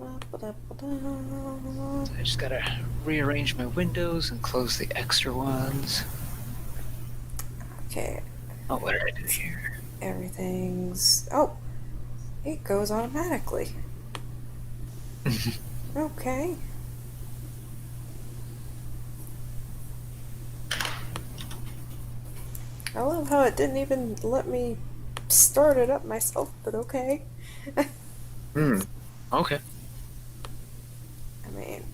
So I just gotta rearrange my windows and close the extra ones. Okay. Oh, what did I do here? Everything's... Oh! It goes automatically. Okay. I love how it didn't even let me start it up myself, but okay. Okay. I mean,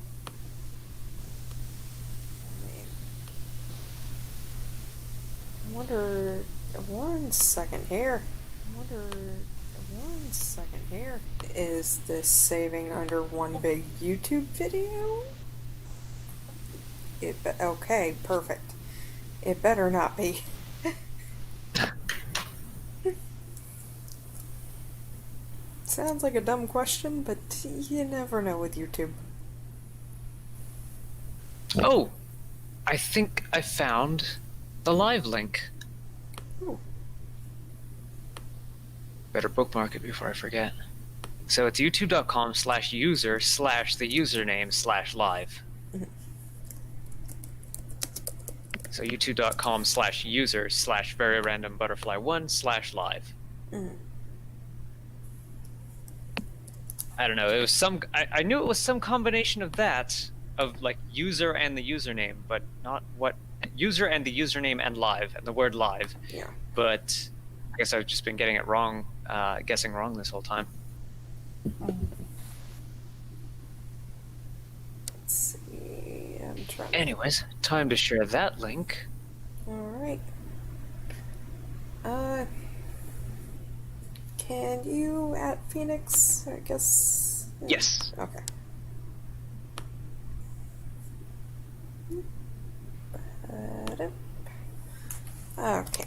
I wonder... One second here. Is this saving under one big YouTube video? Okay, perfect. It better not be. Sounds like a dumb question, but you never know with YouTube. Oh! I think I found the live link. Ooh. Better bookmark it before I forget. So it's youtube.com/user/the username/live. So youtube.com/user/Veryrandombutterfly1/live. I don't know. It was some. I knew it was some combination of that, of like user and the username, but not what user and the username and live and the word live. Yeah. But I guess I've just been getting it wrong, guessing wrong this whole time. Let's see. I'm trying. Anyways, time to share that link. All right. Can you at Phoenix? I guess. Yes. Okay. Okay.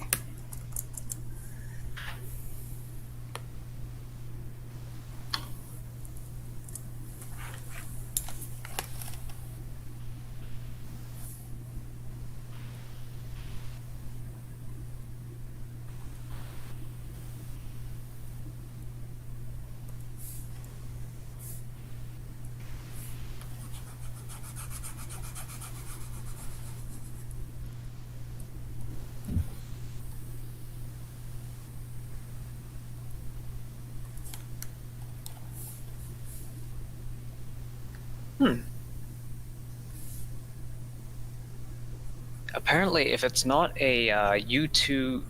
Apparently, if it's not a u2.be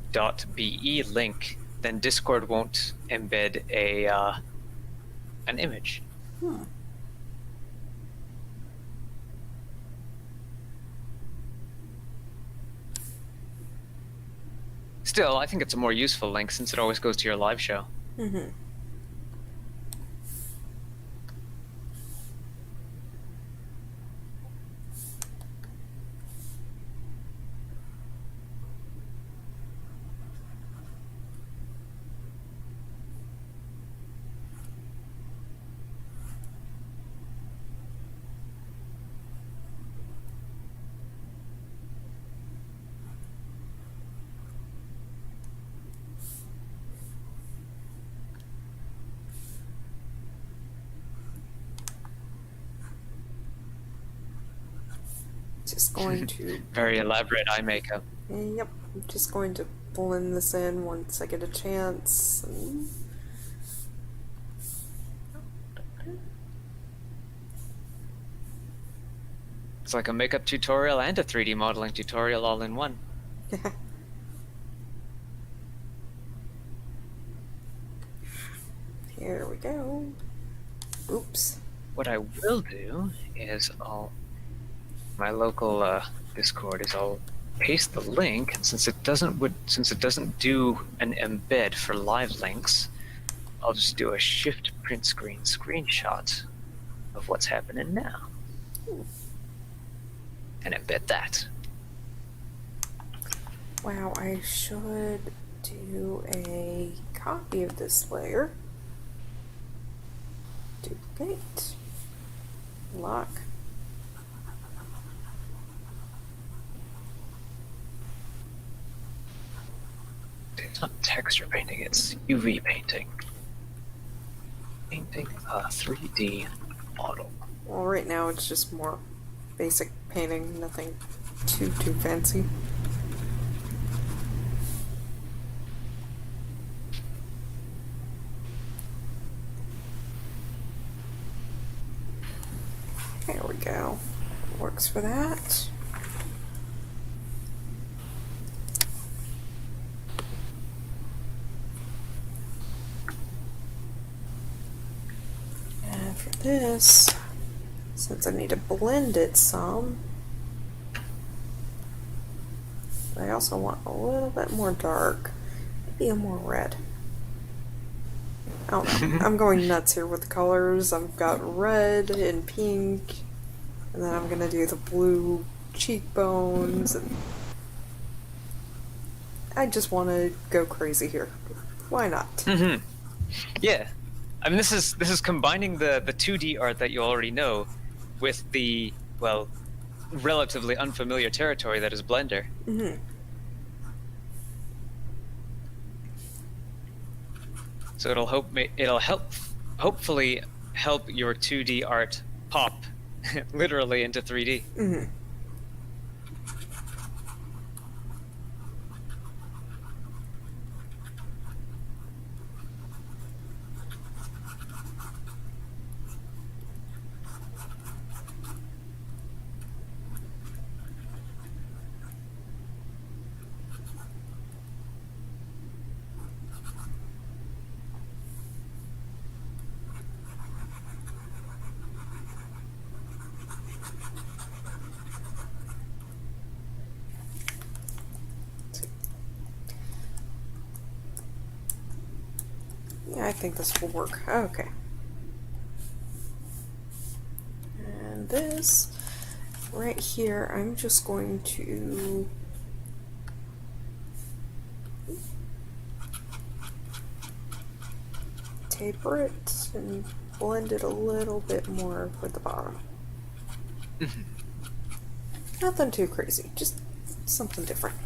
link, then Discord won't embed an image. Still, I think it's a more useful link since it always goes to your live show. Mm-hmm. Just going to... Very elaborate eye makeup. Yep. I'm just going to blend this in once I get a chance. It's like a makeup tutorial and a 3D modeling tutorial all in one. Here we go. Oops. What I will do is my local Discord is I'll paste the link, and since it doesn't do an embed for live links, I'll just do a shift print screen screenshot of what's happening now. And embed that. Wow, I should do a copy of this layer. Duplicate. Lock. It's not texture painting, it's UV painting. Painting a 3D model. Well, right now it's just more basic painting, nothing too fancy. There we go. Works for that. And for this, since I need to blend it some, I also want a little bit more dark, maybe a more red. I don't know. I'm going nuts here with the colors. I've got red and pink, and then I'm gonna do the blue cheekbones, and I just want to go crazy here. Why not? Mm-hmm. Yeah. I mean, this is combining the 2D art that you already know with the, well, relatively unfamiliar territory that is Blender. Mm-hmm. So it'll help hopefully help your 2D art pop literally into 3D. Mm-hmm. Yeah, I think this will work. Okay. And this right here, I'm just going to taper it and blend it a little bit more with the bottom. Nothing too crazy, just something different.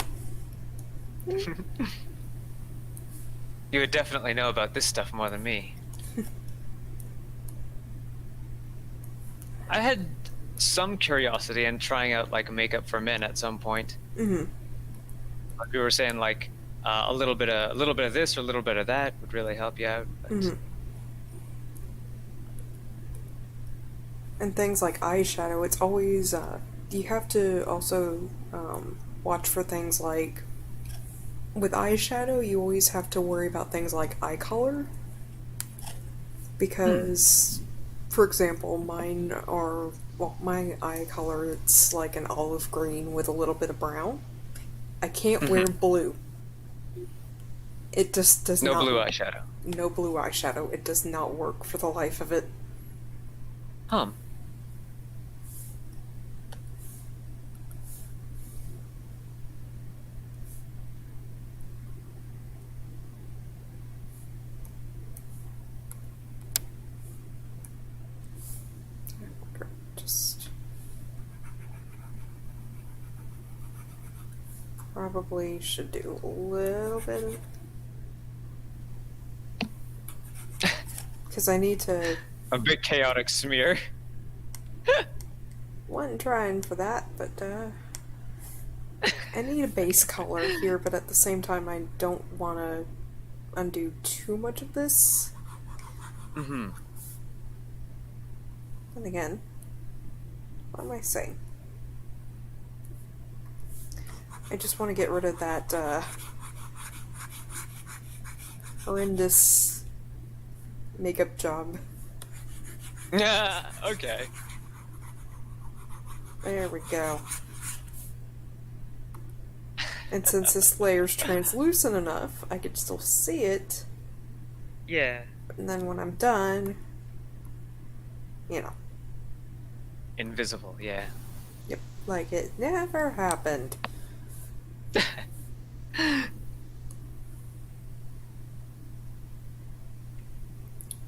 You would definitely know about this stuff more than me. I had some curiosity in trying out like makeup for men at some point. Mm-hmm. Like we were saying, like a little bit of this or a little bit of that would really help you out. But... Mm-hmm. And things like eyeshadow, it's always you have to also watch for things like, with eyeshadow you always have to worry about things like eye color, because for example mine are, well, my eye color, it's like an olive green with a little bit of brown. I can't wear blue. It just does not. No blue eyeshadow. No blue eyeshadow. It does not work for the life of it. Just probably should do a little bit of, because I need to. A bit chaotic smear. Wasn't trying for that, but I need a base color here, but at the same time I don't want to undo too much of this. Mm-hmm. And again, what am I saying? I just want to get rid of that horrendous makeup job. Yeah, okay. There we go. And since this layer's translucent enough, I could still see it. Yeah. And then when I'm done, you know. Invisible, yeah. Yep, like it never happened.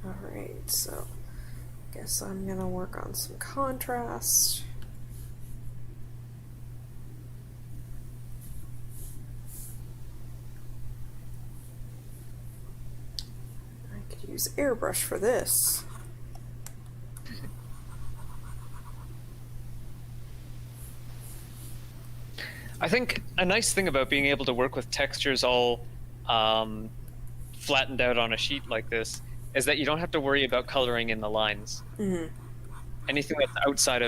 Alright, so guess I'm gonna work on some contrast. I could use airbrush for this. I think a nice thing about being able to work with textures all flattened out on a sheet like this is that you don't have to worry about coloring in the lines. Mm-hmm. Anything that's outside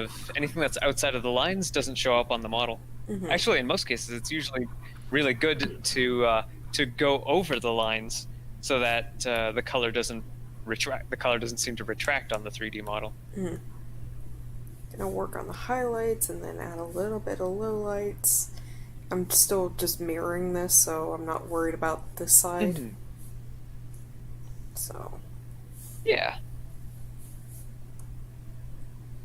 of the lines doesn't show up on the model. Mm-hmm. Actually, in most cases, it's usually really good to go over the lines so that the color doesn't retract. The color doesn't seem to retract on the 3D model. Mm-hmm. Gonna work on the highlights and then add a little bit of lowlights. I'm still just mirroring this, so I'm not worried about this side. Mm-hmm. So. Yeah.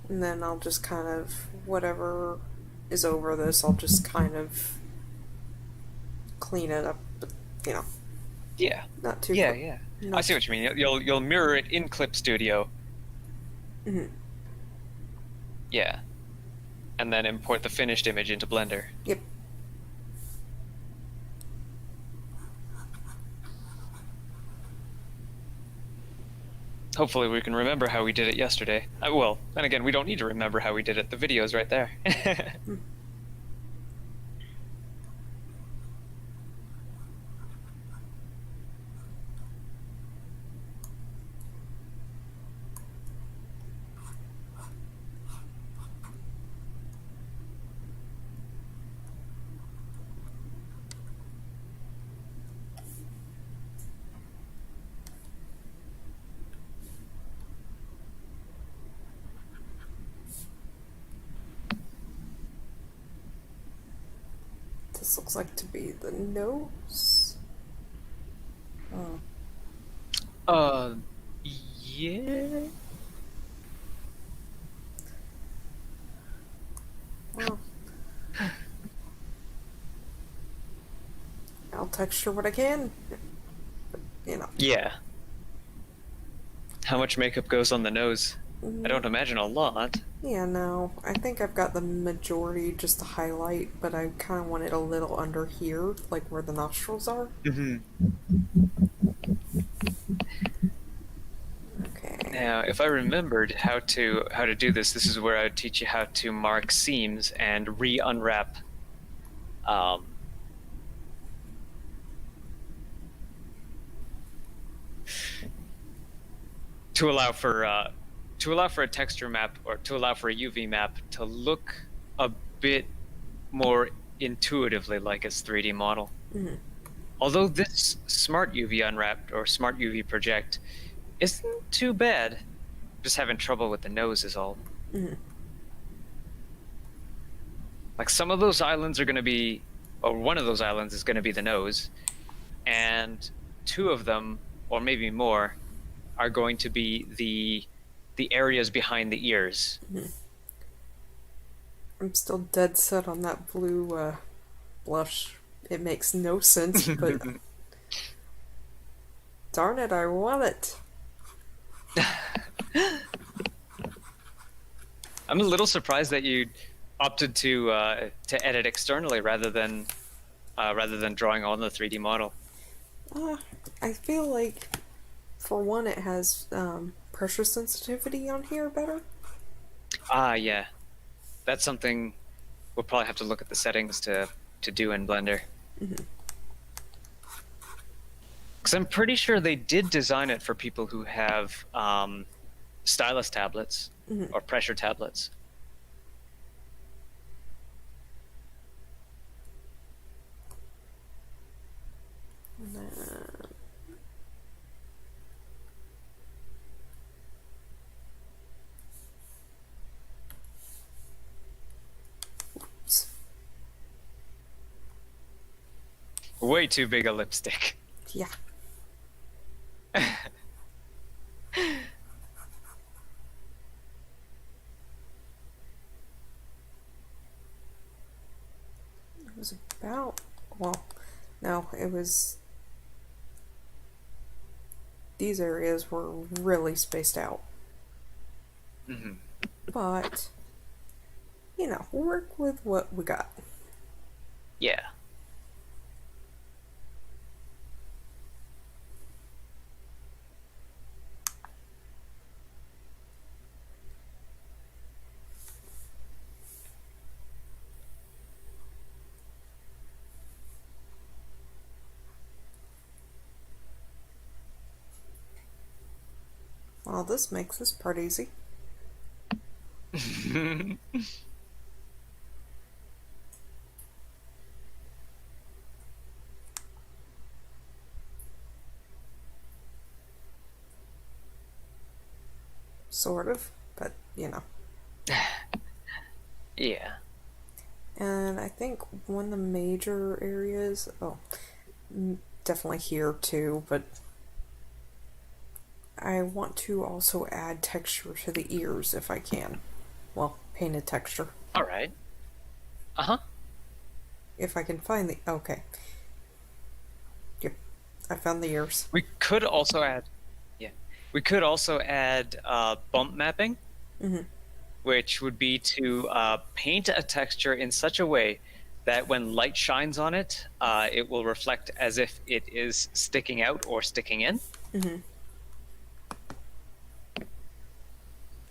And then I'll just kind of, whatever is over this, I'll just kind of clean it up, but, you know. Yeah. Not too. Yeah. I see what you mean. You'll mirror it in Clip Studio. Mm-hmm. Yeah. And then import the finished image into Blender. Yep. Hopefully we can remember how we did it yesterday. Well, and again, we don't need to remember how we did it. The video's right there. This looks like to be the nose. Yeah. Well, I'll texture what I can. But, you know. Yeah. How much makeup goes on the nose? I don't imagine a lot. Yeah, no. I think I've got the majority just to highlight, but I kind of want it a little under here, like where the nostrils are. Mm-hmm. Okay. Now, if I remembered how to do this, this is where I would teach you how to mark seams and re-unwrap to allow for a texture map, or to allow for a UV map to look a bit more intuitively like its 3D model. Mm-hmm. Although this Smart UV Unwrapped or Smart UV Project isn't too bad, just having trouble with the nose is all. Mm-hmm. Like some of those islands are going to be, or one of those islands is going to be the nose, and two of them, or maybe more, are going to be the areas behind the ears. Mm-hmm. I'm still dead set on that blue blush. It makes no sense, but darn it, I want it. I'm a little surprised that you opted to edit externally rather than drawing on the 3D model. I feel like, for one, it has pressure sensitivity on here better. Yeah. That's something we'll probably have to look at the settings to do in Blender. Mm-hmm. Because I'm pretty sure they did design it for people who have stylus tablets Mm-hmm. or pressure tablets. And then... Oops. Way too big a lipstick. Yeah. It was about, well, no, it was, these areas were really spaced out. Mm-hmm. But, you know, work with what we got. Yeah. Well, this makes this part easy. Sort of, but you know. Yeah. And I think one of the major areas, definitely here too, but I want to also add texture to the ears if I can. Well, painted texture. All right. Uh-huh. If I can find the... Okay. Yep. I found the ears. We could also add, yeah, we could also add bump mapping, Mm-hmm. which would be to paint a texture in such a way that when light shines on it, it will reflect as if it is sticking out or sticking in. Mm-hmm.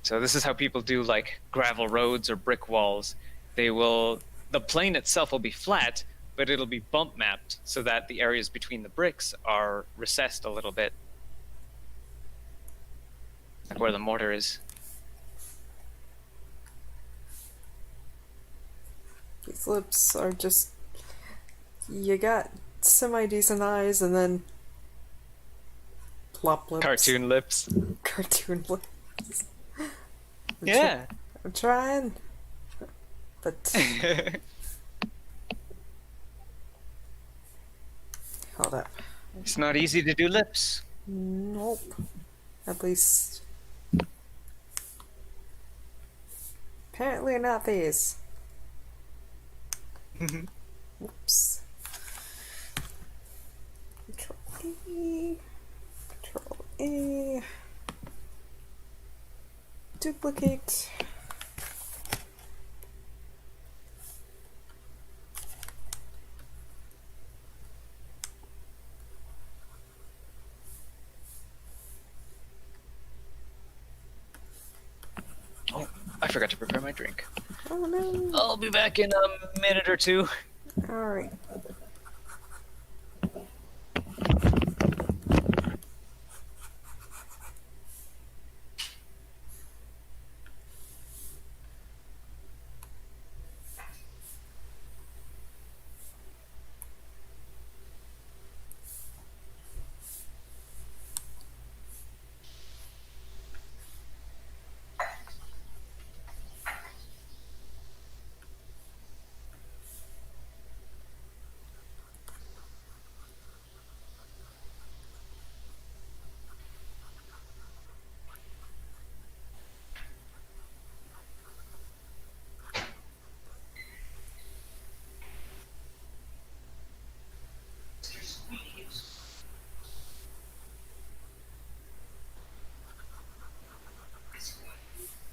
So this is how people do like gravel roads or brick walls. The plane itself will be flat, but it'll be bump mapped so that the areas between the bricks are recessed a little bit, like where the mortar is. These lips are just... You got semi-decent eyes and then... plop lips. Cartoon lips. Cartoon lips. Yeah. I'm trying. But... Hold up. It's not easy to do lips. Nope. At least... Apparently not these. Whoops. Control A. Control A. Duplicate. Oh, I forgot to prepare my drink. Oh no. I'll be back in a minute or two. Alright.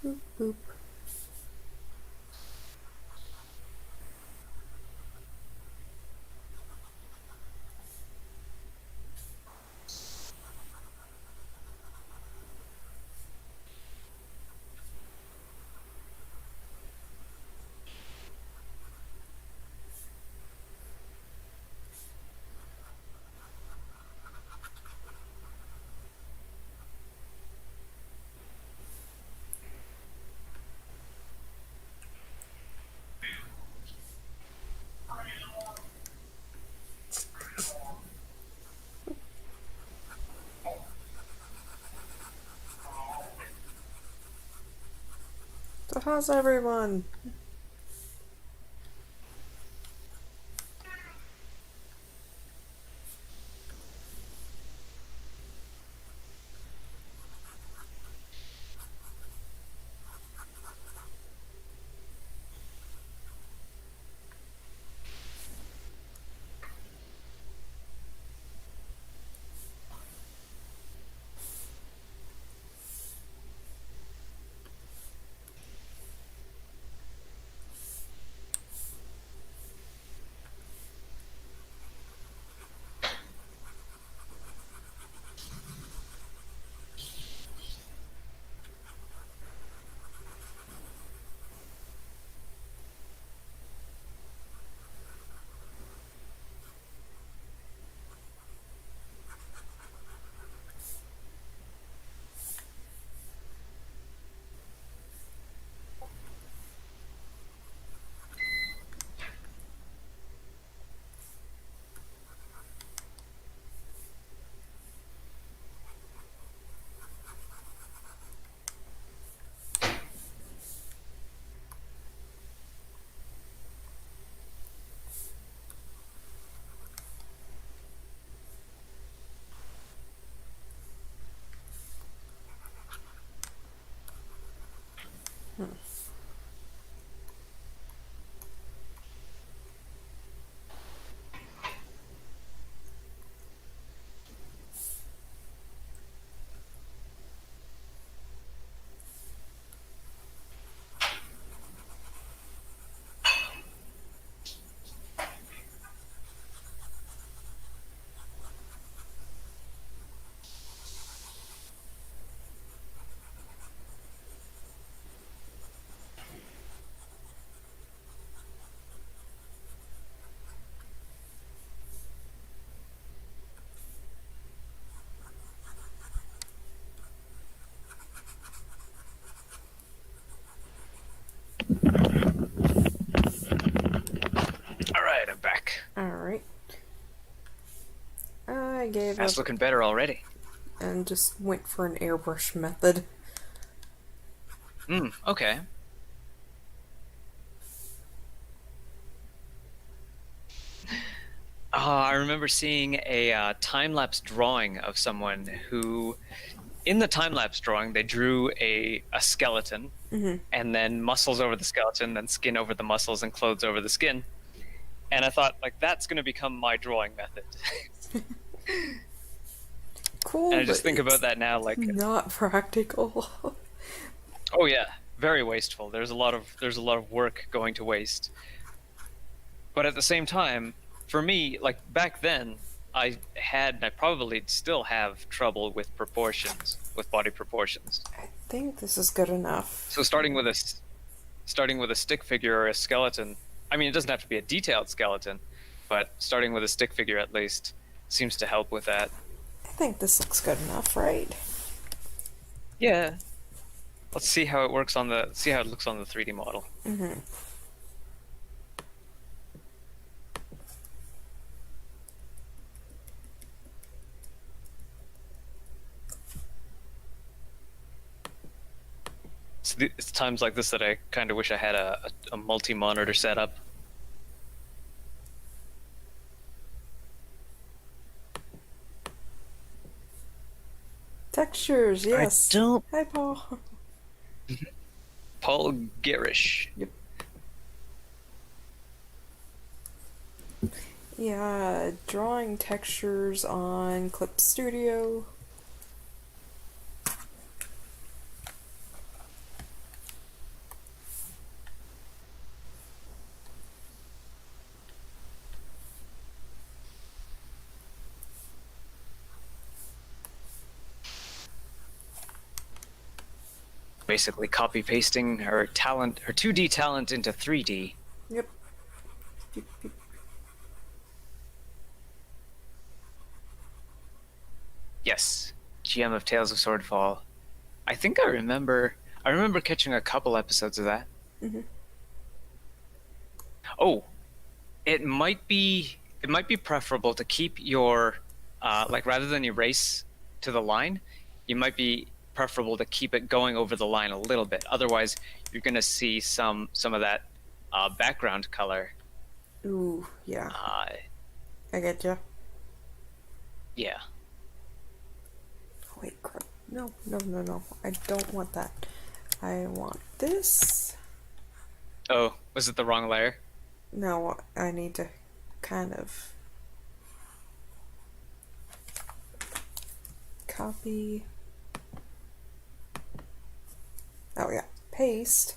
Boop boop. So how's everyone? All right, I'm back. Alright. I gave That's up looking better already. and just went for an airbrush method. Okay. I remember seeing a time-lapse drawing of someone who, in the time-lapse drawing, they drew a skeleton, and then muscles over the skeleton, then skin over the muscles, and clothes over the skin. And I thought, like, that's going to become my drawing method. Cool, And I just but think about it's that now, like, not practical. oh yeah, very wasteful. There's a lot of work going to waste. But at the same time, for me, like back then, I probably still have trouble with proportions, with body proportions. I think this is good enough. So starting with a stick figure or a skeleton, I mean, it doesn't have to be a detailed skeleton, but starting with a stick figure at least seems to help with that. I think this looks good enough, right? Yeah. Let's see how it looks on the 3D model. It's times like this that I kind of wish I had a multi-monitor setup. Textures, yes. I don't. Hi, Paul. Paul Garish. Yep. Yeah, drawing textures on Clip Studio. Basically copy pasting her 2D talent into 3D. Yep. Yep, yep. Yes, GM of Tales of Swordfall. I think I remember catching a couple episodes of that. Oh, it might be preferable to keep your like rather than erase to the line, you might be preferable to keep it going over the line a little bit. Otherwise, you're going to see some of that background color. Ooh, yeah. I get you. Yeah. Wait, crap. No. I don't want that. I want this. Oh, was it the wrong layer? No, I need to kind of copy. Oh yeah, paste.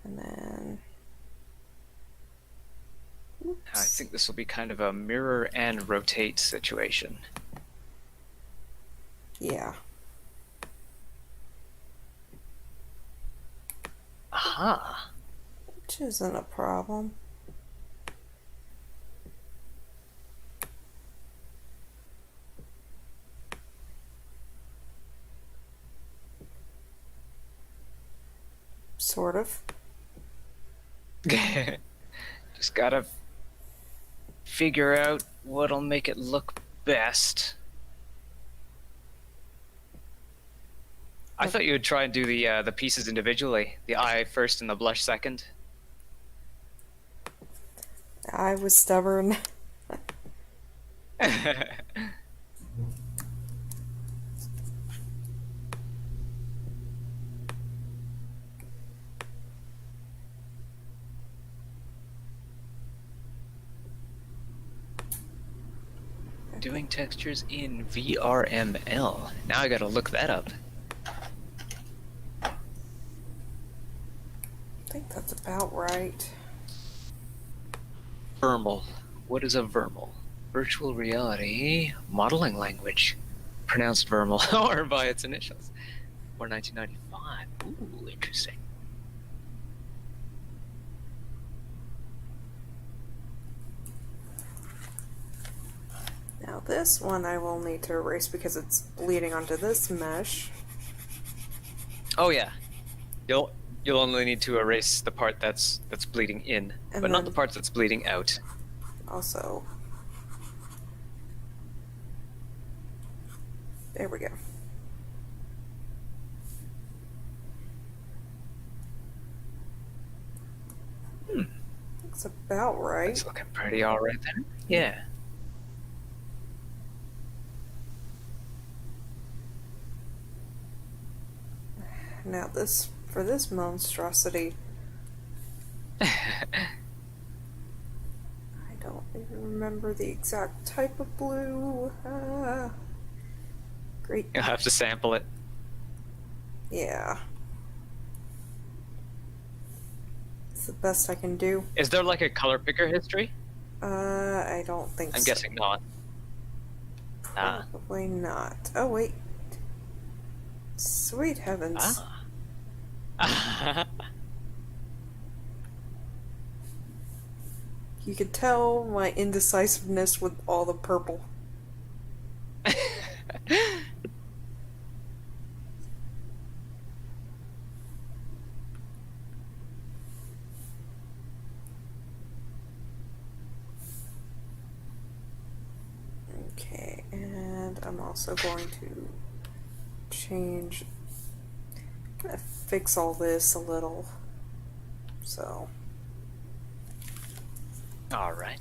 And then oops. I think this will be kind of a mirror and rotate situation. Yeah. Aha. Which isn't a problem. Sort of. Just gotta figure out what'll make it look best. I thought you would try and do the pieces individually. The eye first and the blush second. I was stubborn. Doing textures in VRML. Now I gotta look that up. I think that's about right. Vermal. What is a vermal? Virtual reality modeling language. Pronounced vermal, or by its initials. Or 1995. Ooh, interesting. Now this one I will need to erase because it's bleeding onto this mesh. Oh yeah. You'll only need to erase the part that's bleeding in, And but not the then- parts that's bleeding out. Also, there we go. Looks about right. It's looking pretty alright there. Yeah. Now this, for this monstrosity, I don't even remember the exact type of blue. Great. You'll have to sample it. Yeah. It's the best I can do. Is there like a color picker history? I don't think I'm so. guessing not. Ah. Probably not. Oh, wait. Sweet heavens. Ah. You could tell my indecisiveness with all the purple. Okay, and I'm also going to change, I'm gonna fix all this a little. So, Alright.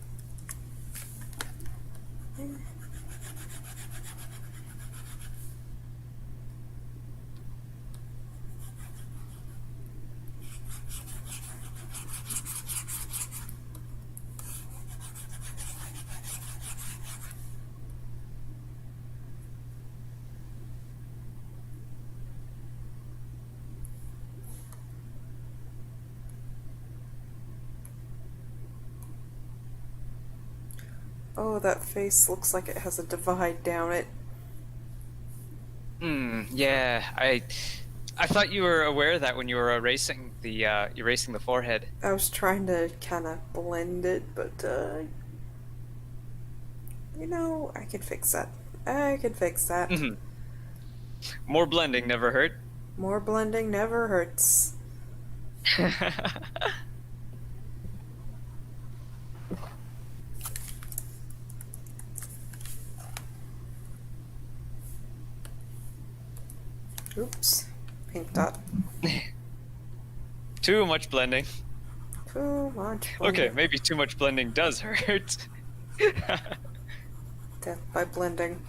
oh, that face looks like it has a divide down it. Yeah, I thought you were aware of that when you were erasing the forehead. I was trying to kind of blend it, but, you know, I could fix that. I could fix that. More blending never hurt. More blending never hurts. Oops. Pink dot. Too much blending. Too much blending. Okay, maybe too much blending does hurt. Death by blending.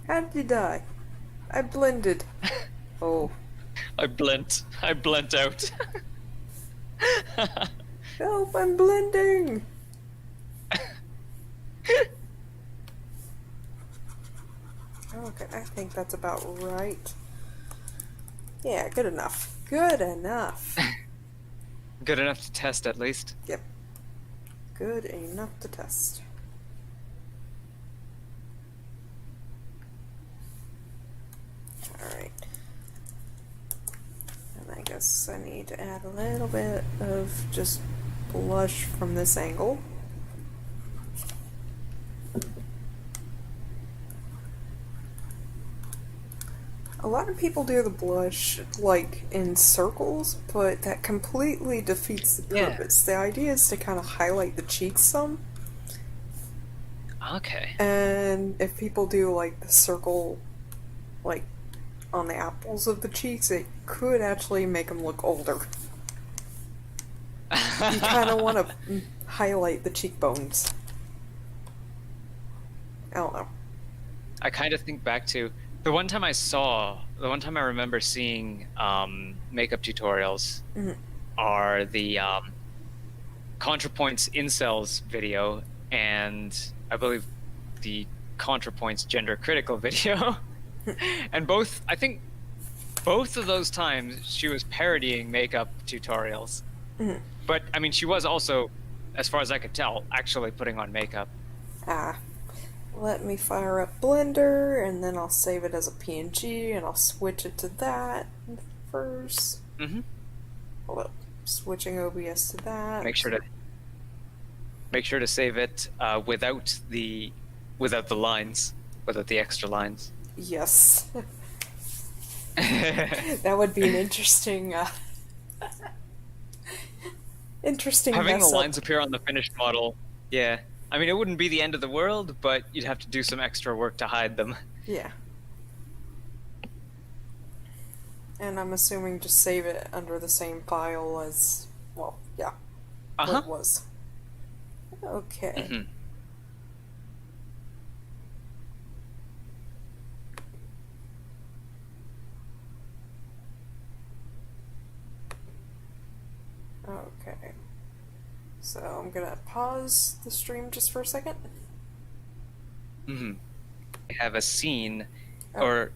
How did you die? I blended. Oh. I blent out. Help, I'm blending! Okay, I think that's about right. Yeah, good enough. Good enough. Good enough to test, at least. Yep. Good enough to test. Alright. And I guess I need to add a little bit of just blush from this angle. A lot of people do the blush like in circles, but that completely defeats the purpose. The idea is to kind of highlight the cheeks some. Okay. And if people do like the circle, like on the apples of the cheeks, it could actually make them look older. You kind of want to highlight the cheekbones. I don't know. I kind of think back to the one time I remember seeing makeup tutorials are the ContraPoint's Incels video and I believe the ContraPoints gender critical video. And I think both of those times she was parodying makeup tutorials. Mhm. But I mean, she was also, as far as I could tell, actually putting on makeup. Let me fire up Blender, and then I'll save it as a PNG, and I'll switch it to that first. Mm-hmm. Hold up. Switching OBS to that. Make sure to save it without the lines, without the extra lines. Yes. That would be an interesting interesting Having the mess up. lines appear on the finished model, yeah. I mean, it wouldn't be the end of the world, but you'd have to do some extra work to hide them. Yeah. And I'm assuming just save it under the same file as, well, yeah, what it was. Okay. Mm-hmm. Okay. So I'm gonna pause the stream just for a second. Mm-hmm. I have a scene, a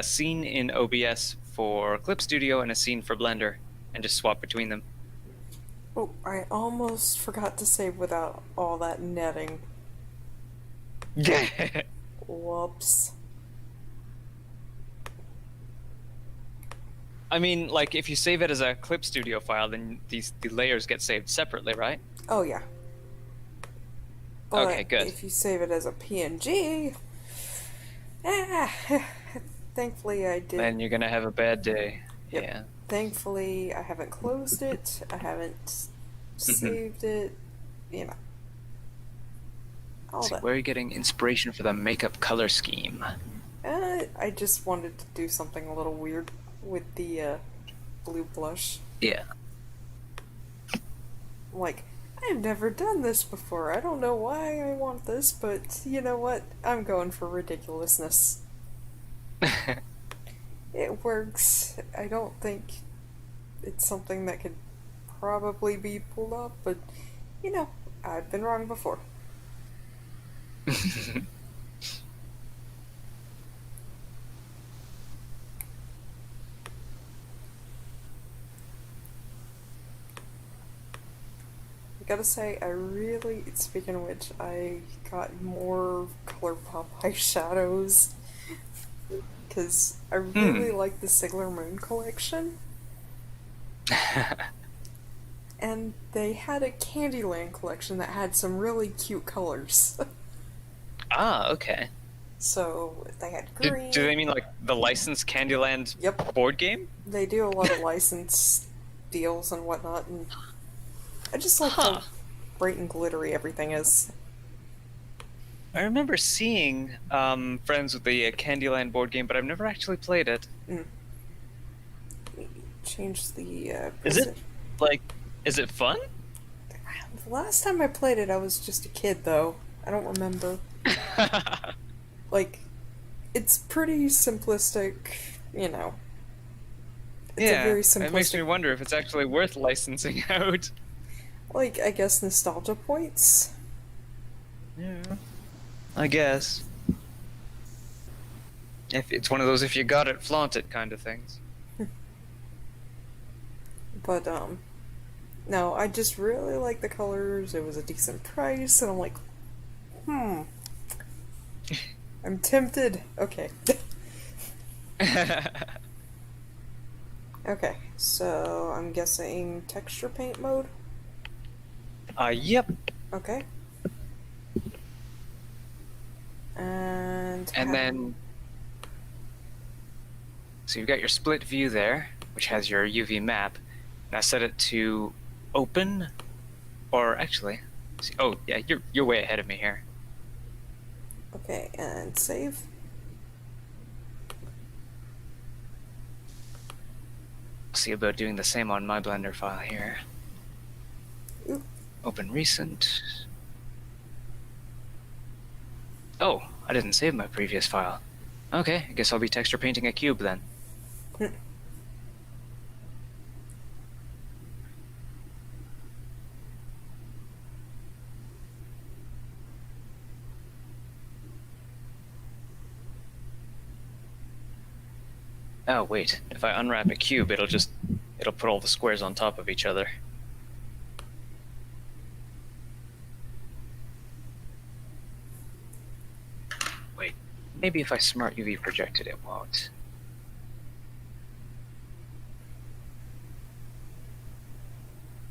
scene in OBS for Clip Studio and a scene for Blender, and just swap between them. Oh, I almost forgot to save without all that netting. Whoops. I mean, like, if you save it as a Clip Studio file, then the layers get saved separately, right? Oh, yeah. But okay, good. if you save it as a PNG, thankfully I did. Then you're gonna have a bad day. Yep. Yeah. Thankfully, I haven't closed it. I haven't saved it. You know. All that. Where are you getting inspiration for the makeup color scheme? I just wanted to do something a little weird with the blue blush. Yeah. Like, I've never done this before. I don't know why I want this, but you know what? I'm going for ridiculousness. It works. I don't think it's something that could probably be pulled off, but you know, I've been wrong before. I gotta say, speaking of which, I got more ColourPop eyeshadows because I really like the Sailor Moon collection. And they had a Candyland collection that had some really cute colors. Okay. So they had green. Do they mean like the licensed Candyland board game? They do a lot of license deals and whatnot, and I just like how bright and glittery everything is. I remember seeing friends with the Candyland board game, but I've never actually played it. Change the. Is it fun? The last time I played it, I was just a kid, though. I don't remember. Like, it's pretty simplistic, you know. It's a very simplistic. It makes me wonder if it's actually worth licensing out. Like, I guess nostalgia points? Yeah. I guess. If it's one of those if you got it, flaunt it kind of things. But, no, I just really like the colors. It was a decent price, and I'm like, I'm tempted. Okay. Okay, so I'm guessing texture paint mode? Yep. Okay. And then, so you've got your split view there, which has your UV map. Now set it to open, or actually, oh yeah, you're way ahead of me here. Okay, and save. See about doing the same on my Blender file here. Ooh. Open recent. Oh, I didn't save my previous file. Okay, I guess I'll be texture painting a cube then. Oh, wait. If I unwrap a cube, it'll put all the squares on top of each other. Wait. Maybe if I smart UV project it, it won't.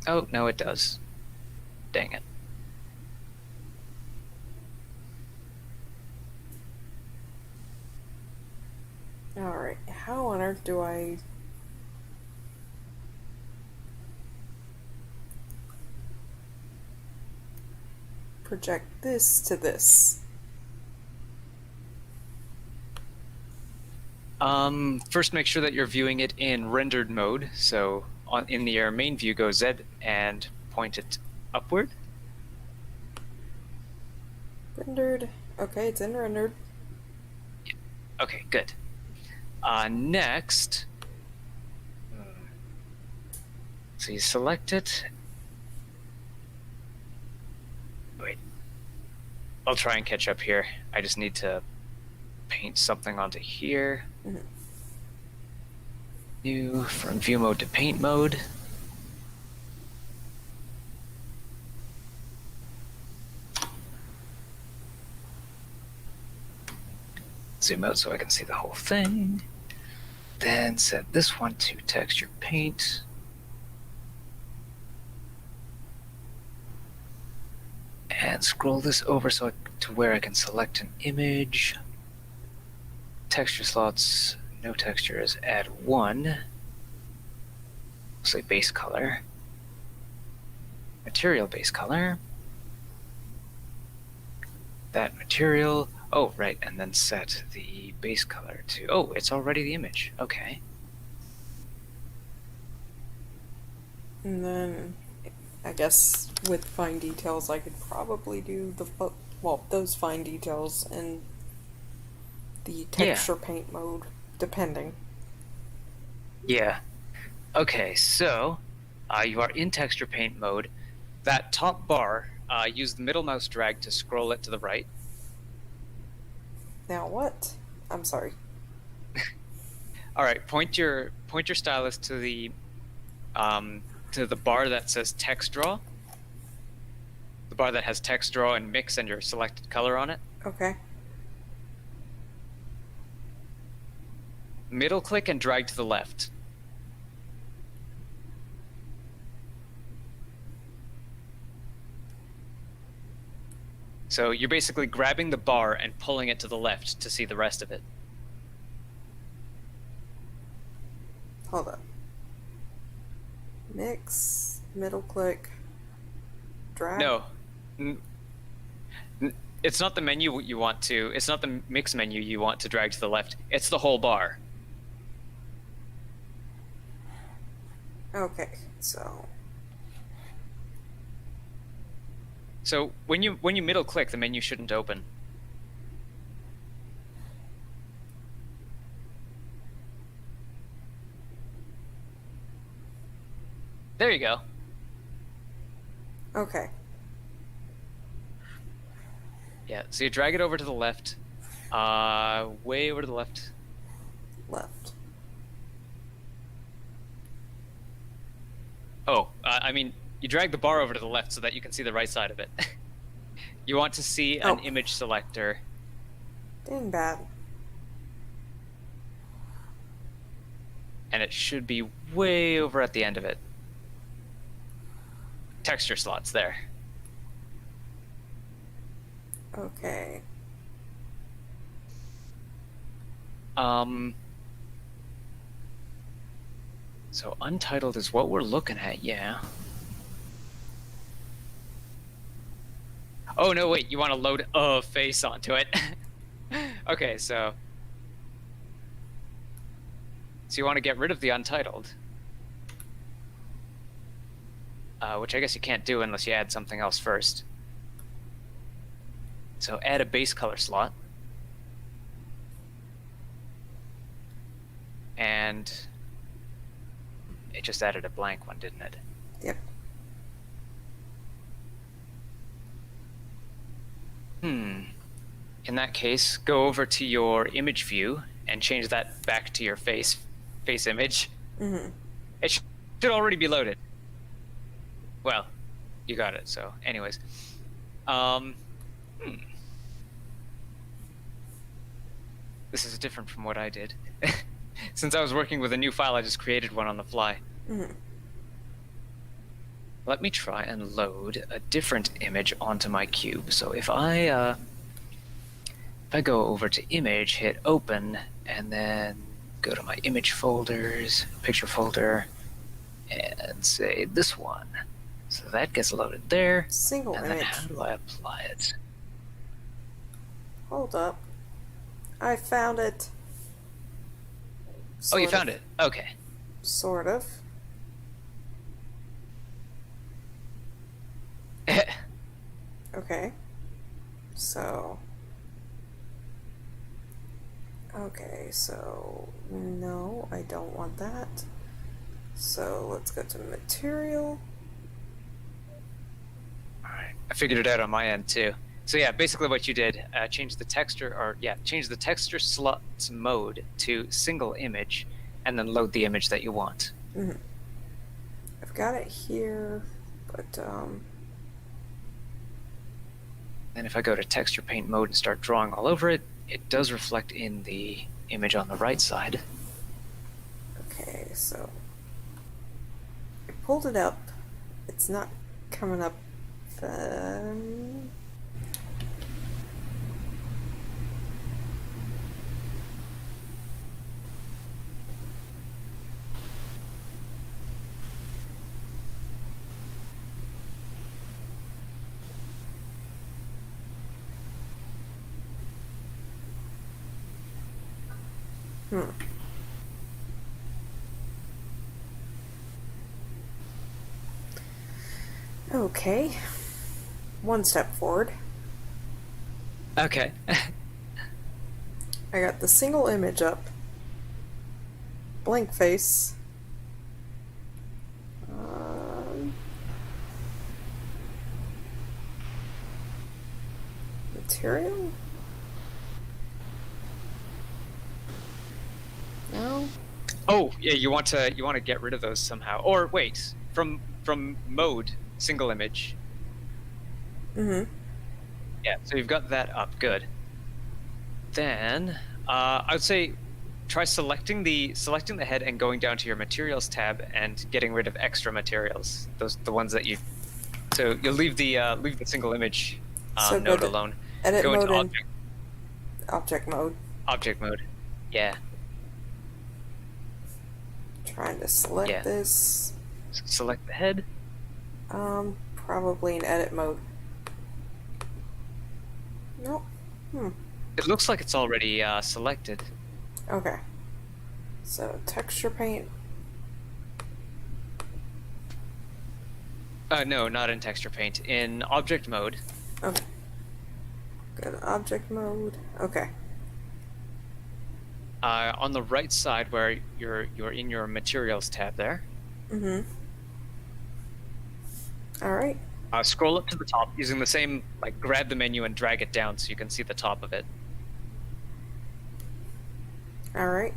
Oh, no, it does. Dang it. Alright, how on earth do I... project this to this? First make sure that you're viewing it in rendered mode. So in your main view, go Z and point it upward. Rendered. Okay, it's in rendered. Okay, good. Next, so you select it. Wait, I'll try and catch up here. I just need to paint something onto here. Mm-hmm. New, from view mode to paint mode. Zoom out so I can see the whole thing. Then set this one to texture paint. And scroll this over to where I can select an image. Texture slots, no textures, add one. Say base color. Material base color. That material. Oh, right, and then set the base color to... Oh, it's already the image. Okay. And then, I guess with fine details, I could probably do those fine details in the texture paint mode, depending. Yeah. Okay, so you are in texture paint mode. That top bar, use the middle mouse drag to scroll it to the right. Now what? I'm sorry. All right, point your stylus to the bar that says text draw. The bar that has text draw and mix and your selected color on it. Okay. Middle click and drag to the left. So you're basically grabbing the bar and pulling it to the left to see the rest of it. Hold up. Mix, middle click, drag. No. It's not the menu you want to, it's not the mix menu you want to drag to the left. It's the whole bar. Okay, so when you middle click, the menu shouldn't open. There you go. okay. Yeah, so you drag it over to the left. Way over to the left. Left. Oh, I mean, you drag the bar over to the left so that you can see the right side of it. You want to see an image selector. Dang bad. And it should be way over at the end of it. Texture slots there. Okay. So Untitled is what we're looking at, yeah. Oh, no, wait, you want to load a face onto it. Okay, so you want to get rid of the Untitled. Which I guess you can't do unless you add something else first. So add a base color slot. And it just added a blank one, didn't it? Yep. In that case, go over to your image view and change that back to your face image. Mm-hmm. It should already be loaded. Well, you got it. So, anyways, this is different from what I did. Since I was working with a new file, I just created one on the fly. Mm-hmm. Let me try and load a different image onto my cube. So if I go over to image, hit open, and then go to my image folders, picture folder, and say this one. So that gets loaded there. Single and image. then how do I apply it? Hold up. I found it. Oh, you found it. Okay. Sort of. Okay. So. Okay, so no, I don't want that. So let's go to material. Alright, I figured it out on my end too. So yeah, basically what you did, change the texture slots mode to single image, and then load the image that you want. Mm-hmm. I've got it here, but And if I go to texture paint mode and start drawing all over it, it does reflect in the image on the right side. okay, so I pulled it up. It's not coming up. Okay. One step forward. Okay. I got the single image up. Blank face. Material? No. Oh, yeah, you want to get rid of those somehow. Or wait, from mode, single image. Mm-hmm. Yeah, so you've got that up. Good. Then I would say try selecting the head and going down to your materials tab and getting rid of extra materials. The ones that you. So you'll leave the single image So go node to alone. edit Go mode into and object mode. object mode. Yeah. Trying to select Yeah. this. Select the head. Probably in edit mode. Nope. It looks like it's already selected. Okay. So texture paint. No, not in texture paint. In object mode. Okay. Go to object mode. Okay. On the right side where you're in your materials tab there. Mm-hmm. All right. Scroll up to the top using the same, grab the menu and drag it down so you can see the top of it. All right.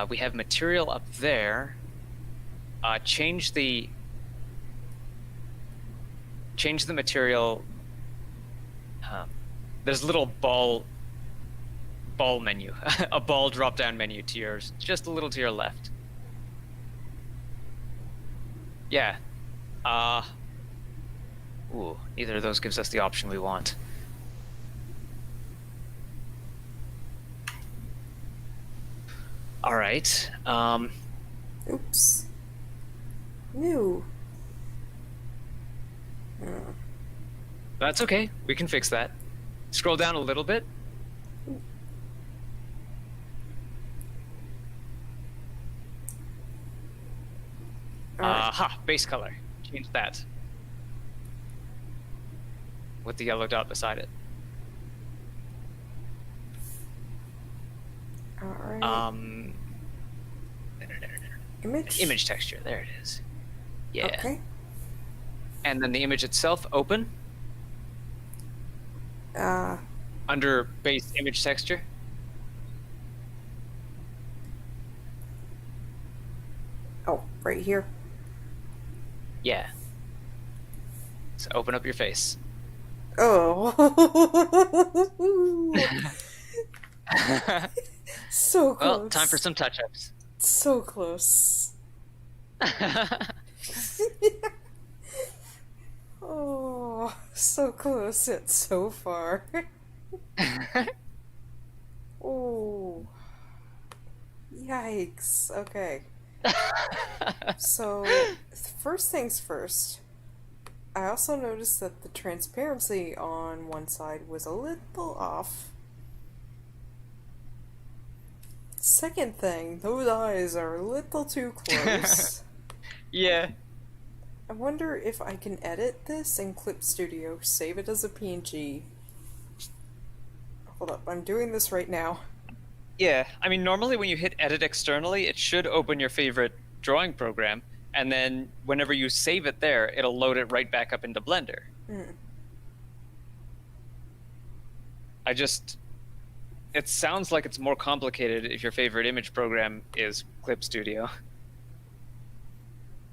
We have material up there. Change the material. There's a little ball menu, a ball drop-down menu to yours, just a little to your left. Yeah. Ooh, neither of those gives us the option we want. All right. Oops. New. That's okay. We can fix that. Scroll down a little bit. Aha, base color. Change that. With the yellow dot beside it. All right. Image. Image texture. There it is. Yeah. Okay. And then the image itself, open. Under base image texture. Oh, right here. Yeah. So open up your face. Oh. So Well, time for close. some touch-ups. So close. Oh, so close yet so far. Oh, yikes. Okay. So, first things first, I also noticed that the transparency on one side was a little off. Second thing, those eyes are a little too close. Yeah. I wonder if I can edit this in Clip Studio, save it as a PNG. Hold up, I'm doing this right now. Yeah. I mean, normally when you hit edit externally, it should open your favorite drawing program, and then whenever you save it there, it'll load it right back up into Blender. Mm. I just it sounds like it's more complicated if your favorite image program is Clip Studio.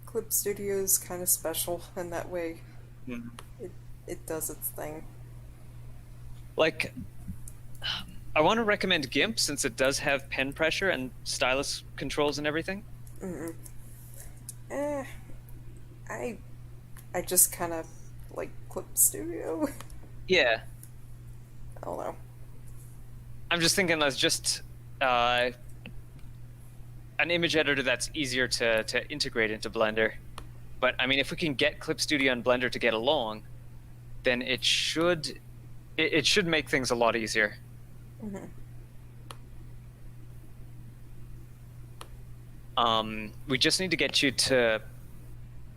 Clip Studio is kind of special in that way. Mhm. It, it does its thing. Like, I want to recommend GIMP since it does have pen pressure and stylus controls and everything. Mm-mm. Eh, I I just kind of like Clip Studio. Yeah, I don't know. I'm just thinking that's just uh, an image editor that's easier to integrate into Blender. But I mean, if we can get Clip Studio and Blender to get along, then it should make things a lot easier. Mm-hmm. We just need to get you to,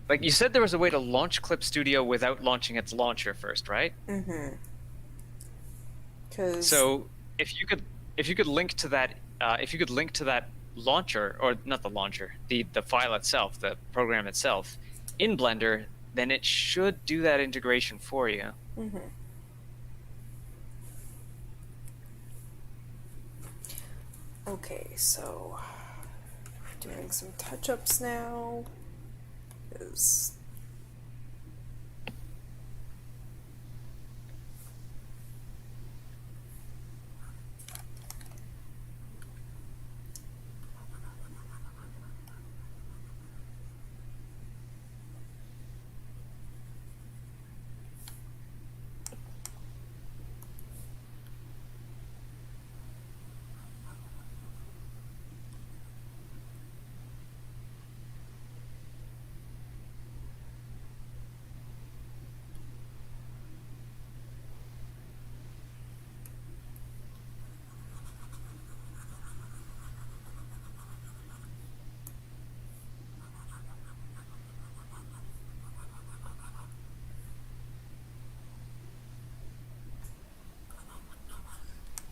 like you said, there was a way to launch Clip Studio without launching its launcher first, right? Mm-hmm. Because So if you could link to that if you could link to that launcher, or not the launcher, the file itself, the program itself in Blender, then it should do that integration for you. mm-hmm. Okay, so we're doing some touch-ups now. 'Cause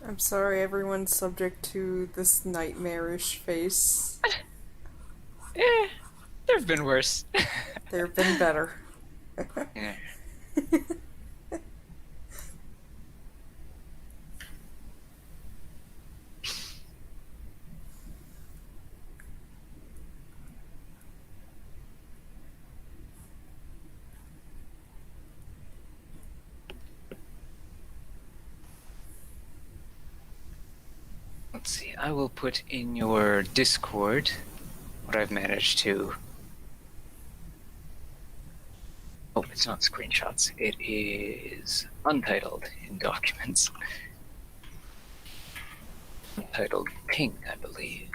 I'm sorry, everyone's subject to this nightmarish face. Eh, there have been worse. There have been better. Yeah. Let's see, I will put in your Discord what I've managed to. Oh, it's not screenshots. It is untitled in documents. Untitled ping, I believe.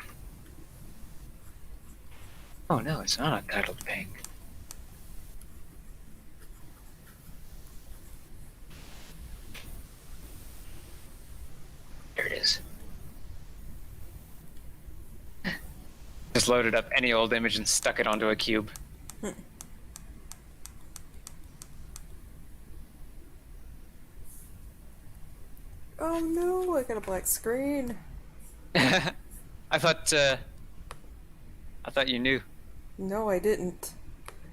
Oh no, it's not untitled ping. There it is. Just loaded up any old image and stuck it onto a cube. Oh no, I got a black screen. I thought you knew. No, I didn't.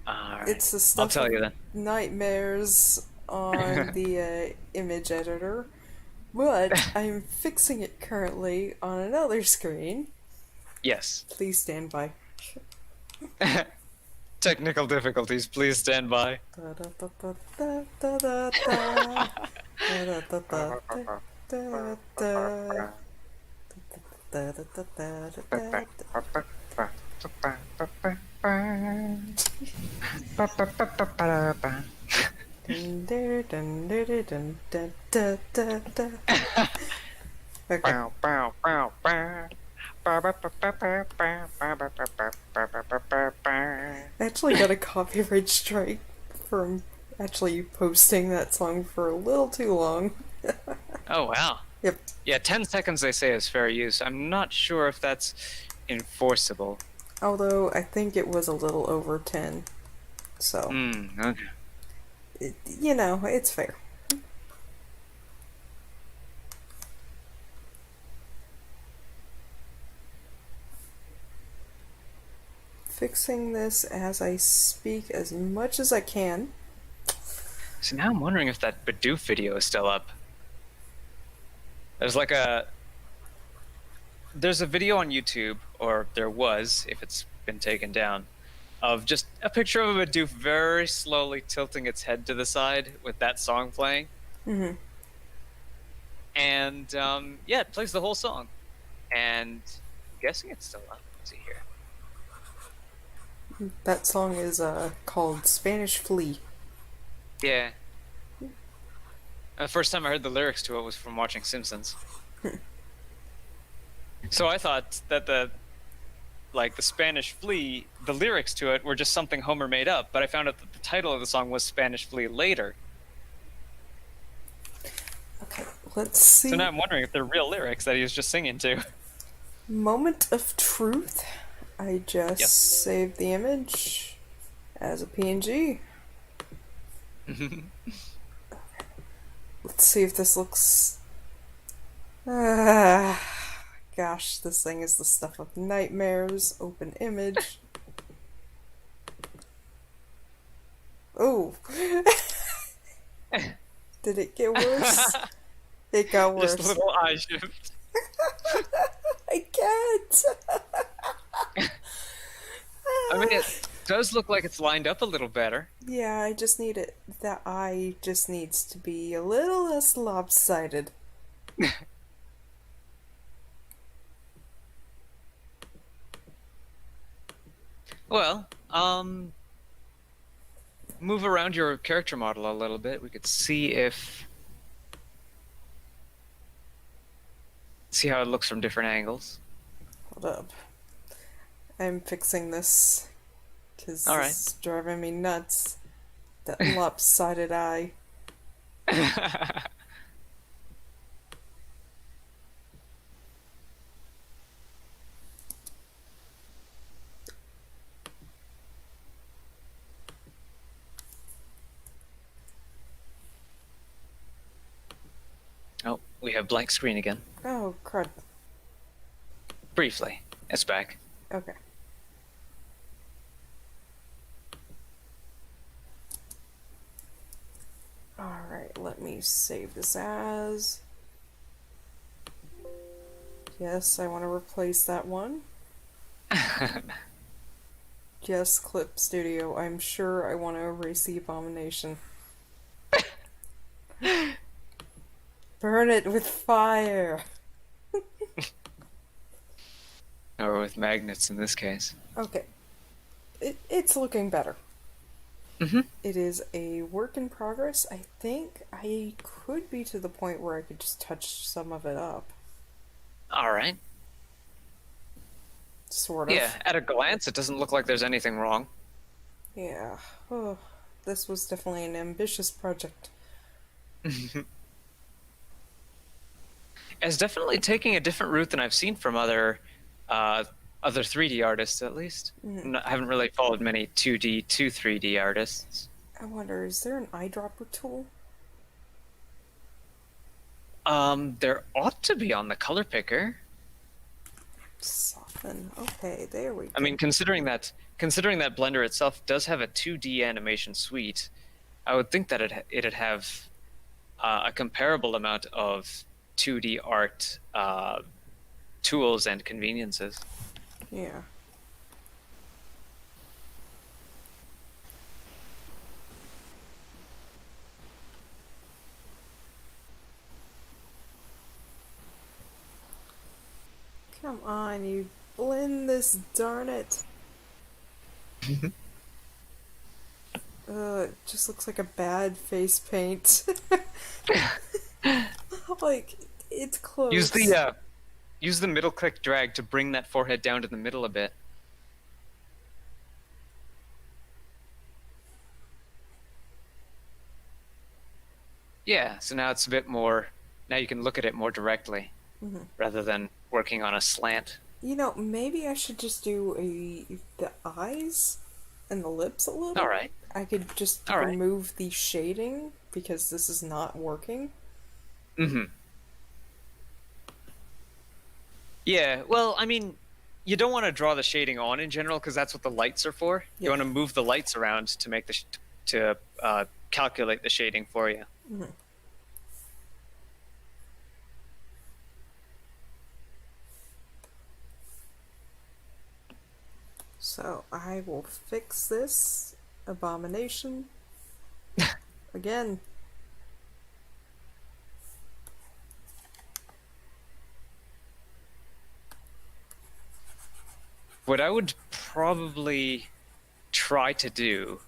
Alright. It's the I'll stuff tell of you then. nightmares on the image editor, but I'm fixing it currently on another screen. Yes. Please stand by. Technical difficulties, please stand by. Okay. I actually got a copyright strike from actually posting that song for a little too long. Oh, wow. Yep. Yeah, 10 seconds they say is fair use. I'm not sure if that's enforceable. Although I think it was a little over 10. So, Okay. it's fair. Fixing this as I speak as much as I can. So now I'm wondering if that Bidoof video is still up. There's a video on YouTube, or there was, if it's been taken down, of just a picture of a Bidoof very slowly tilting its head to the side with that song playing. Mm-hmm. And yeah, it plays the whole song. And I'm guessing it's still up. Let's see here. That song is called Spanish Flea. Yeah. The first time I heard the lyrics to it was from watching Simpsons. So I thought that the Spanish Flea, the lyrics to it were just something Homer made up, but I found out that the title of the song was Spanish Flea later. Okay, let's see. So now I'm wondering if they're real lyrics that he was just singing to. Moment of truth. I just Yes. saved the image as a PNG. Let's see if this looks... gosh, this thing is the stuff of nightmares. Open image. Oh. Did it get worse? It got worse. Just a little eye shift. I can't. I mean, it does look like it's lined up a little better. Yeah, I just need it. That eye just needs to be a little less lopsided. Well, move around your character model a little bit. We could see how it looks from different angles. Hold up. I'm fixing this because All right. this is driving me nuts. That lopsided eye. Oh, we have blank screen again. Oh, crud. Briefly. It's back. Okay. Alright, let me save this as... Yes, I want to replace that one. Yes, Clip Studio, I'm sure I want to erase the abomination. Burn it with fire! Or with magnets in this case. Okay. It's looking better. Mm-hmm. It is a work in progress. I think I could be to the point where I could just touch some of it up. All right. Sort of. Yeah, at a glance, it doesn't look like there's anything wrong. Yeah. Oh, this was definitely an ambitious project. It's definitely taking a different route than I've seen from other 3D artists, at least. I haven't really followed many 2D to 3D artists. I wonder, is there an eyedropper tool? There ought to be on the color picker. Soften. Okay, there we go. I mean, considering that Blender itself does have a 2D animation suite, I would think that it'd have a comparable amount of 2D art tools and conveniences. Yeah. Come on, you blend this, darn it. It just looks like a bad face paint. Like, it's use close. the middle click drag to bring that forehead down to the middle a bit. Yeah, so now it's a bit more. Now you can look at it more directly rather than working on a slant. You know, maybe I should just do the eyes and the lips a All little. right. I could just All right. remove the shading because this is not working. Mm-hmm. Yeah, well, I mean, you don't want to draw the shading on in general because that's what the lights are for. You Yeah. want to move the lights around to make to calculate the shading for you. So I will fix this abomination again. What I would probably try to do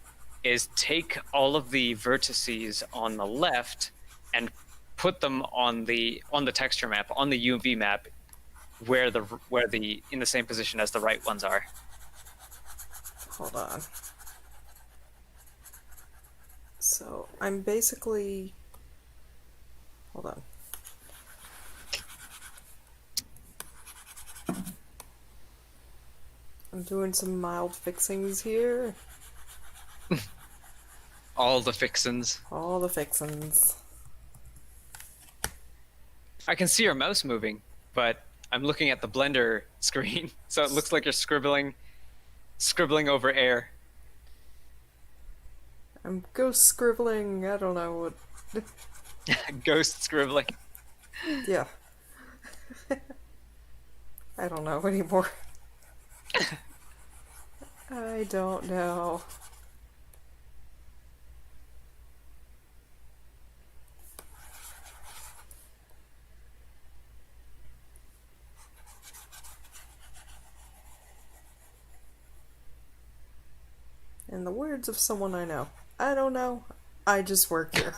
is take all of the vertices on the left and put them on the texture map, on the UV map, where the in the same position as the right ones are. Hold on. So I'm basically. Hold on. I'm doing some mild fixings here. All the fixins. All the fixins. I can see your mouse moving, but I'm looking at the Blender screen, so it looks like you're scribbling over air. I'm ghost scribbling. I don't know what. Ghost scribbling. Yeah. I don't know anymore. I don't know. In the words of someone I know, I don't know. I just work here.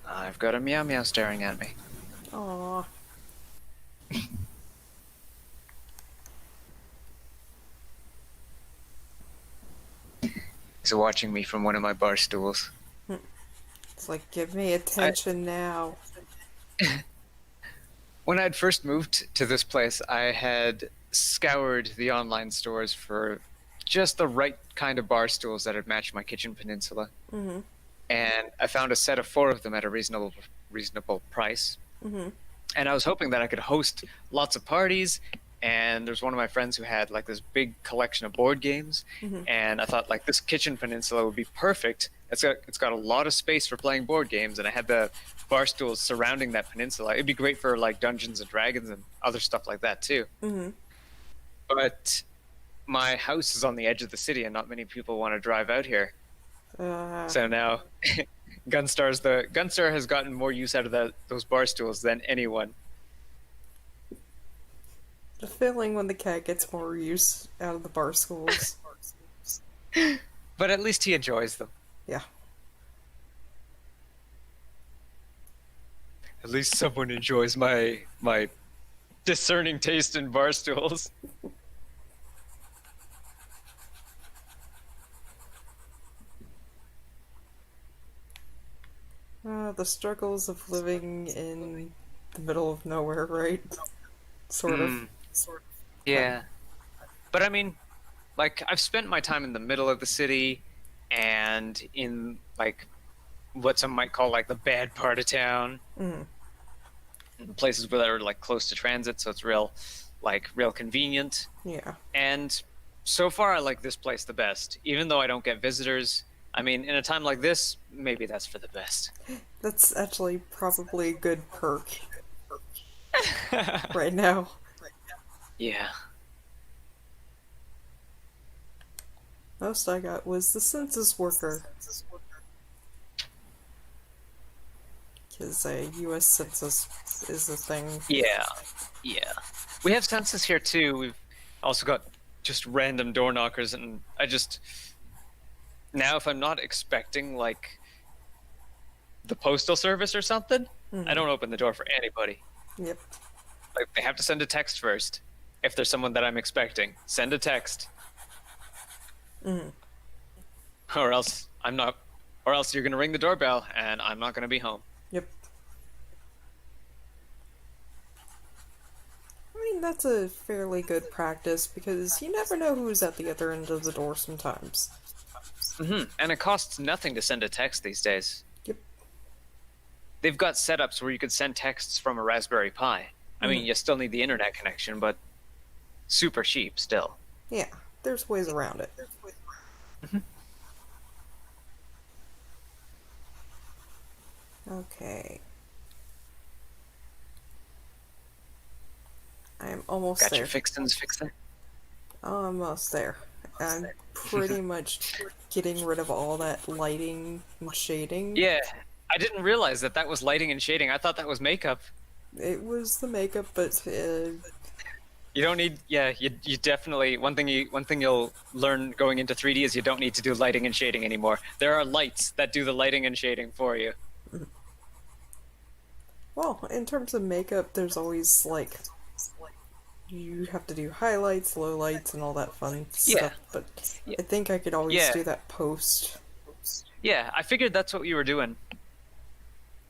I've got a meow meow staring at me. Aww. He's watching me from one of my bar stools. It's like, give me attention now. When I'd first moved to this place, I had scoured the online stores for just the right kind of bar stools that would match my kitchen peninsula. Mm-hmm. And I found a set of 4 of them at a reasonable price. Mm-hmm. And I was hoping that I could host lots of parties. And there's one of my friends who had like this big collection of board games, and I thought like this kitchen peninsula would be perfect. It's got a lot of space for playing board games, and I had the bar stools surrounding that peninsula. It'd be great for like Dungeons and Dragons and other stuff like that too. Mm-hmm. But my house is on the edge of the city, and not many people want to drive out here. So now, Gunstar has gotten more use out of those bar stools than anyone. The feeling when the cat gets more use out of the bar stools. But at least he enjoys them. Yeah. At least someone enjoys my discerning taste in bar stools. The struggles of living in the middle of nowhere, right? Sort of. Yeah. But I mean, like, I've spent my time in the middle of the city and in, like, what some might call, like, the bad part of town. Places where are, like, close to transit, so it's real convenient. Yeah. And so far, I like this place the best. Even though I don't get visitors, I mean, in a time like this, maybe that's for the best. That's actually probably a good perk right now. Yeah. Most I got was the census worker. Because a U.S. census is a thing. Yeah. Yeah. We have census here too. We've also got just random door knockers, and I just now if I'm not expecting like the postal service or something, I don't open the door for anybody. Yep. Like they have to send a text first. If there's someone that I'm expecting, send a text. Or else I'm not. Or else you're gonna ring the doorbell, and I'm not gonna be home. Yep. I mean, that's a fairly good practice because you never know who's at the other end of the door sometimes. And it costs nothing to send a text these days. Yep. They've got setups where you could send texts from a Raspberry Pi. I mean, you still need the internet connection, but super cheap still. Yeah, there's ways around it. Okay. I'm almost Got there. your fixins fixin'? Almost there. I'm pretty much getting rid of all that lighting and shading. Yeah, I didn't realize that was lighting and shading. I thought that was makeup. It was the makeup, but You don't need. Yeah, you definitely. One thing you'll learn going into 3D is you don't need to do lighting and shading anymore. There are lights that do the lighting and shading for you. well, in terms of makeup, there's always like you have to do highlights, lowlights, and all that fun stuff. But I think I could always do that post. Yeah, I figured that's what you were doing.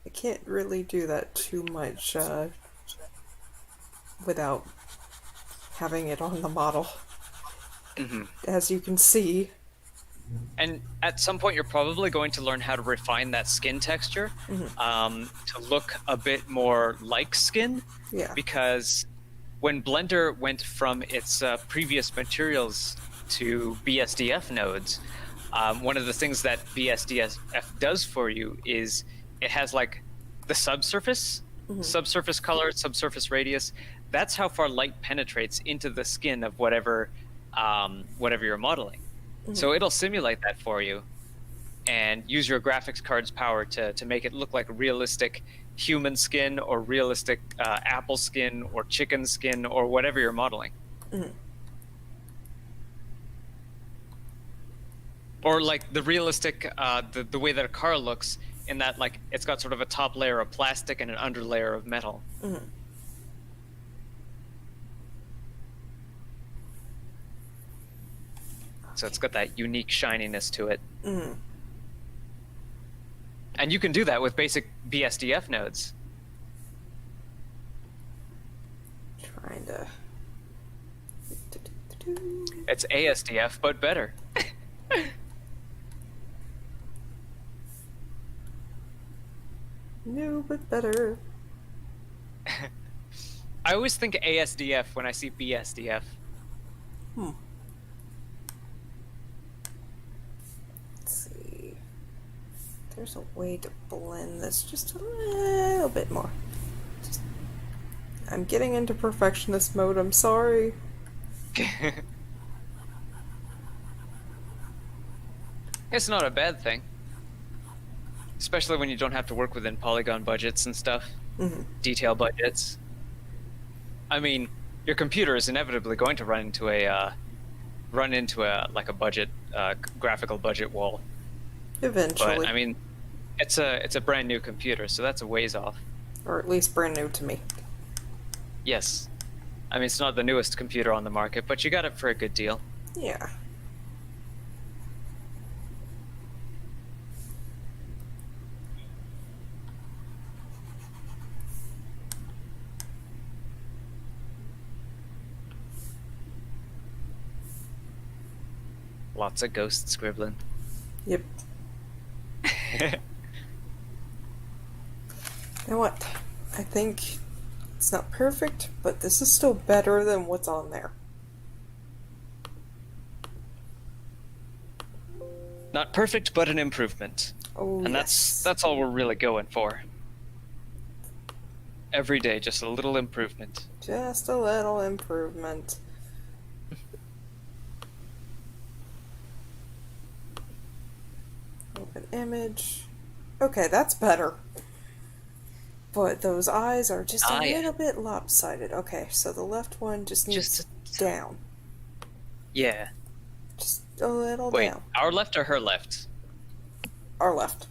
I can't really do that too much without having it on the model, as you can see. And at some point, you're probably going to learn how to refine that skin texture to look a bit more like skin. Yeah. Because when Blender went from its previous materials to BSDF nodes, one of the things that BSDF does for you is it has like the subsurface, subsurface color, subsurface radius. That's how far light penetrates into the skin of whatever you're modeling. So it'll simulate that for you and use your graphics card's power to make it look like realistic human skin or realistic apple skin or chicken skin or whatever you're modeling. Or like the realistic, the way that a car looks in that like it's got sort of a top layer of plastic and an under layer of metal. So it's got that unique shininess to it. And you can do that with basic BSDF nodes. Trying to... It's ASDF, but better. No, but better. I always think ASDF when I see BSDF. Let's see. There's a way to blend this just a little bit more. I'm getting into perfectionist mode, I'm sorry. It's not a bad thing. Especially when you don't have to work within polygon budgets and stuff. Detail budgets. I mean, your computer is inevitably going to run into a like a budget graphical budget wall. Eventually. But I mean, it's a brand new computer, so that's a ways off. Or at least brand new to me. Yes. I mean, it's not the newest computer on the market, but you got it for a good deal. Yeah. Lots of ghost scribbling. Yep. You know what? I think it's not perfect, but this is still better than what's on there. Not perfect, but an improvement. Oh, And yes. that's all we're really going for. Every day, just a little improvement. Just a little improvement. Open image. Okay, that's better. But those eyes are just a little bit lopsided. Okay, so the left one just needs down. Yeah. Just a little Wait, down. our left or her left? Our left.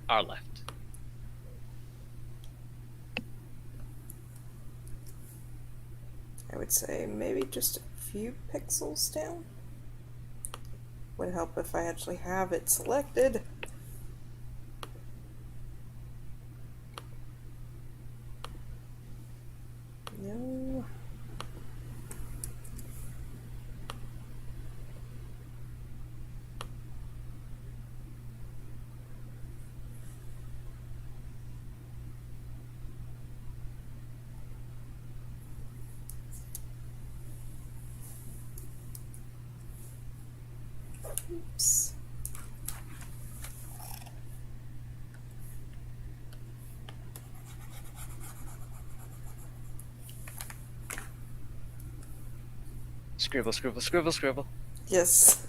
Our left. I would say maybe just a few pixels down. Would help if I actually have it selected. No. Oops. Scribble, scribble, scribble, scribble. Yes.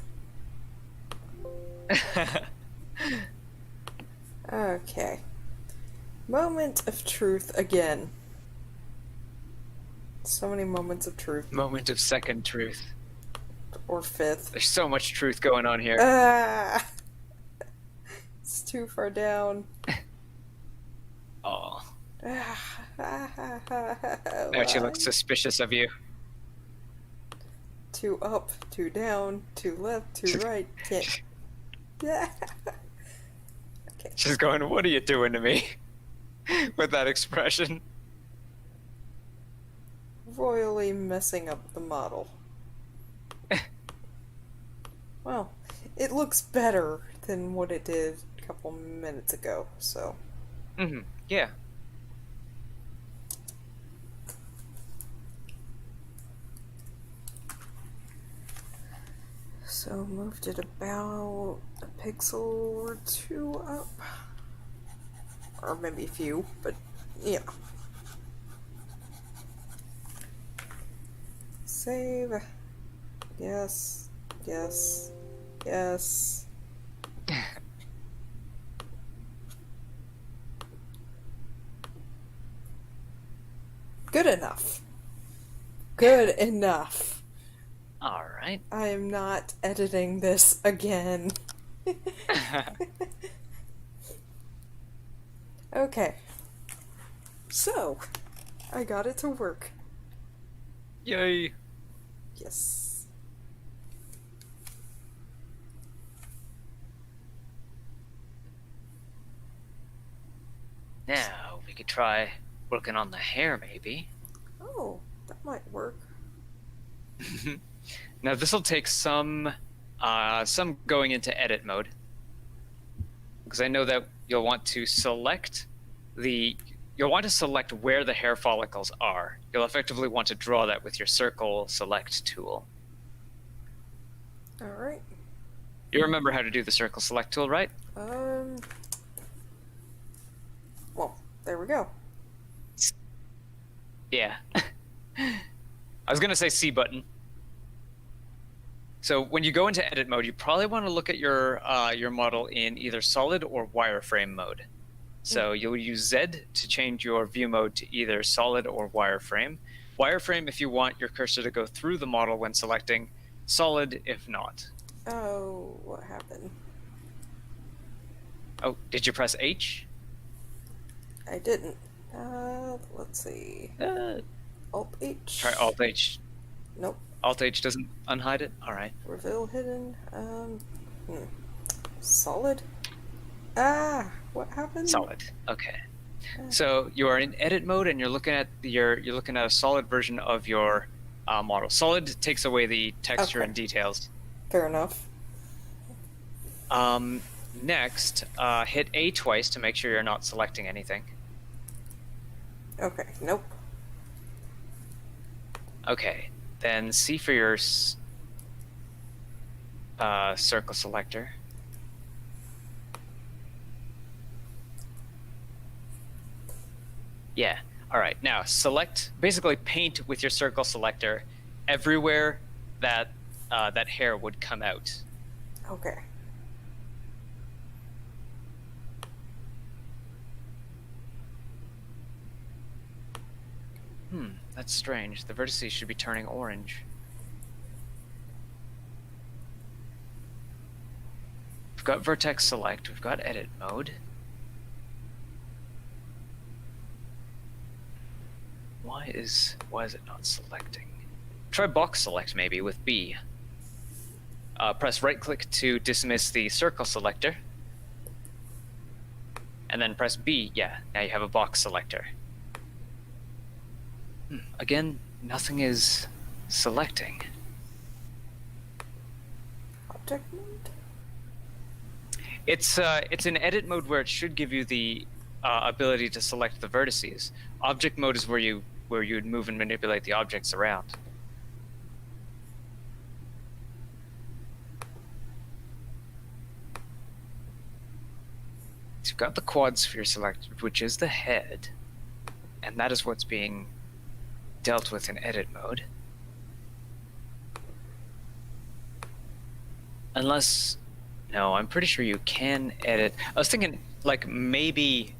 Okay. Moment of truth again. So many moments of truth. Moment of second truth. Or fifth. There's so much truth going on here. It's too far down. Oh. Now she looks suspicious of you. Too up, too down, too left, too right. Can't. Yeah. Okay. She's going, what are you doing to me? With that expression. Royally messing up the model. Well, it looks better than what it did a couple minutes ago, so. Mm-hmm. Yeah. So moved it about a pixel or two up. Or maybe a few, but yeah. Save. Yes. Yes. Yes. Good enough. Good enough. All right. I am not editing this again. Okay. So, I got it to work. Yay. Yes. Now we could try working on the hair, maybe. Oh, that might work. Now this will take some going into edit mode, because I know that you'll want to select where the hair follicles are. You'll effectively want to draw that with your circle select tool. All right. You remember how to do the circle select tool, right? Well, there we go. Yeah. I was gonna say C button. So when you go into edit mode, you probably want to look at your model in either solid or wireframe mode. So you'll use Z to change your view mode to either solid or wireframe. Wireframe if you want your cursor to go through the model when selecting, solid if not. Oh, what happened? Oh, did you press H? I didn't. Let's see. Alt H. Try Alt H. Nope. Alt H doesn't unhide it? Alright. Reveal hidden. Solid. Ah, what happened? Solid. Okay. So you are in edit mode and you're looking at a solid version of your model. Solid takes away the texture and details. Fair enough. Next, hit A twice to make sure you're not selecting anything. Okay, nope. Okay, then C for your circle selector. Yeah. All right. Now select, basically paint with your circle selector everywhere that that hair would come out. Okay. That's strange. The vertices should be turning orange. We've got vertex select. We've got edit mode. Why is it not selecting? Try box select maybe with B. Press right click to dismiss the circle selector. And then press B. Yeah, now you have a box selector. Again, nothing is selecting. Object mode? It's in edit mode where it should give you the ability to select the vertices. Object mode is where you would move and manipulate the objects around. So you've got the quad sphere selected, which is the head, and that is what's being dealt with in edit mode. Unless, no, I'm pretty sure you can edit. I was thinking, like, maybe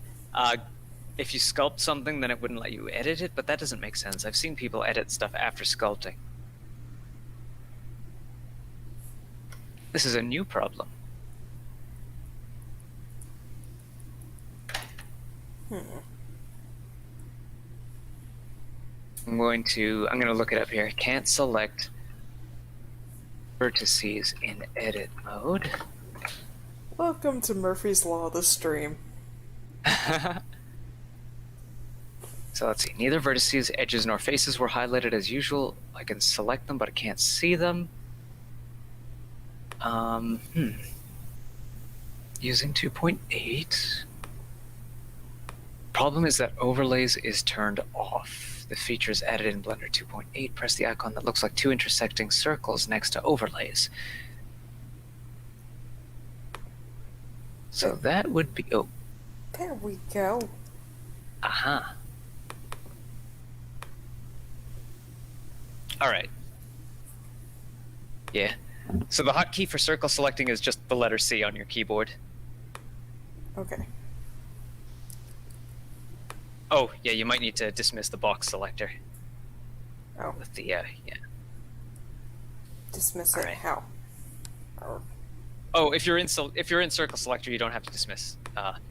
if you sculpt something, then it wouldn't let you edit it, but that doesn't make sense. I've seen people edit stuff after sculpting. This is a new problem. I'm going to look it up here. Can't select vertices in edit mode. Welcome to Murphy's Law, the stream. So let's see. Neither vertices, edges, nor faces were highlighted as usual. I can select them, but I can't see them. Using 2.8. Problem is that overlays is turned off. The feature is added in Blender 2.8. Press the icon that looks like two intersecting circles next to overlays. So that would be, oh. There we go. Aha. All right. Yeah. So the hotkey for circle selecting is just the letter C on your keyboard. Okay. Oh, yeah, you might need to dismiss the box selector. Oh. With the, yeah. Dismiss All it. right. How? Or... Oh, if you're in circle selector, you don't have to dismiss.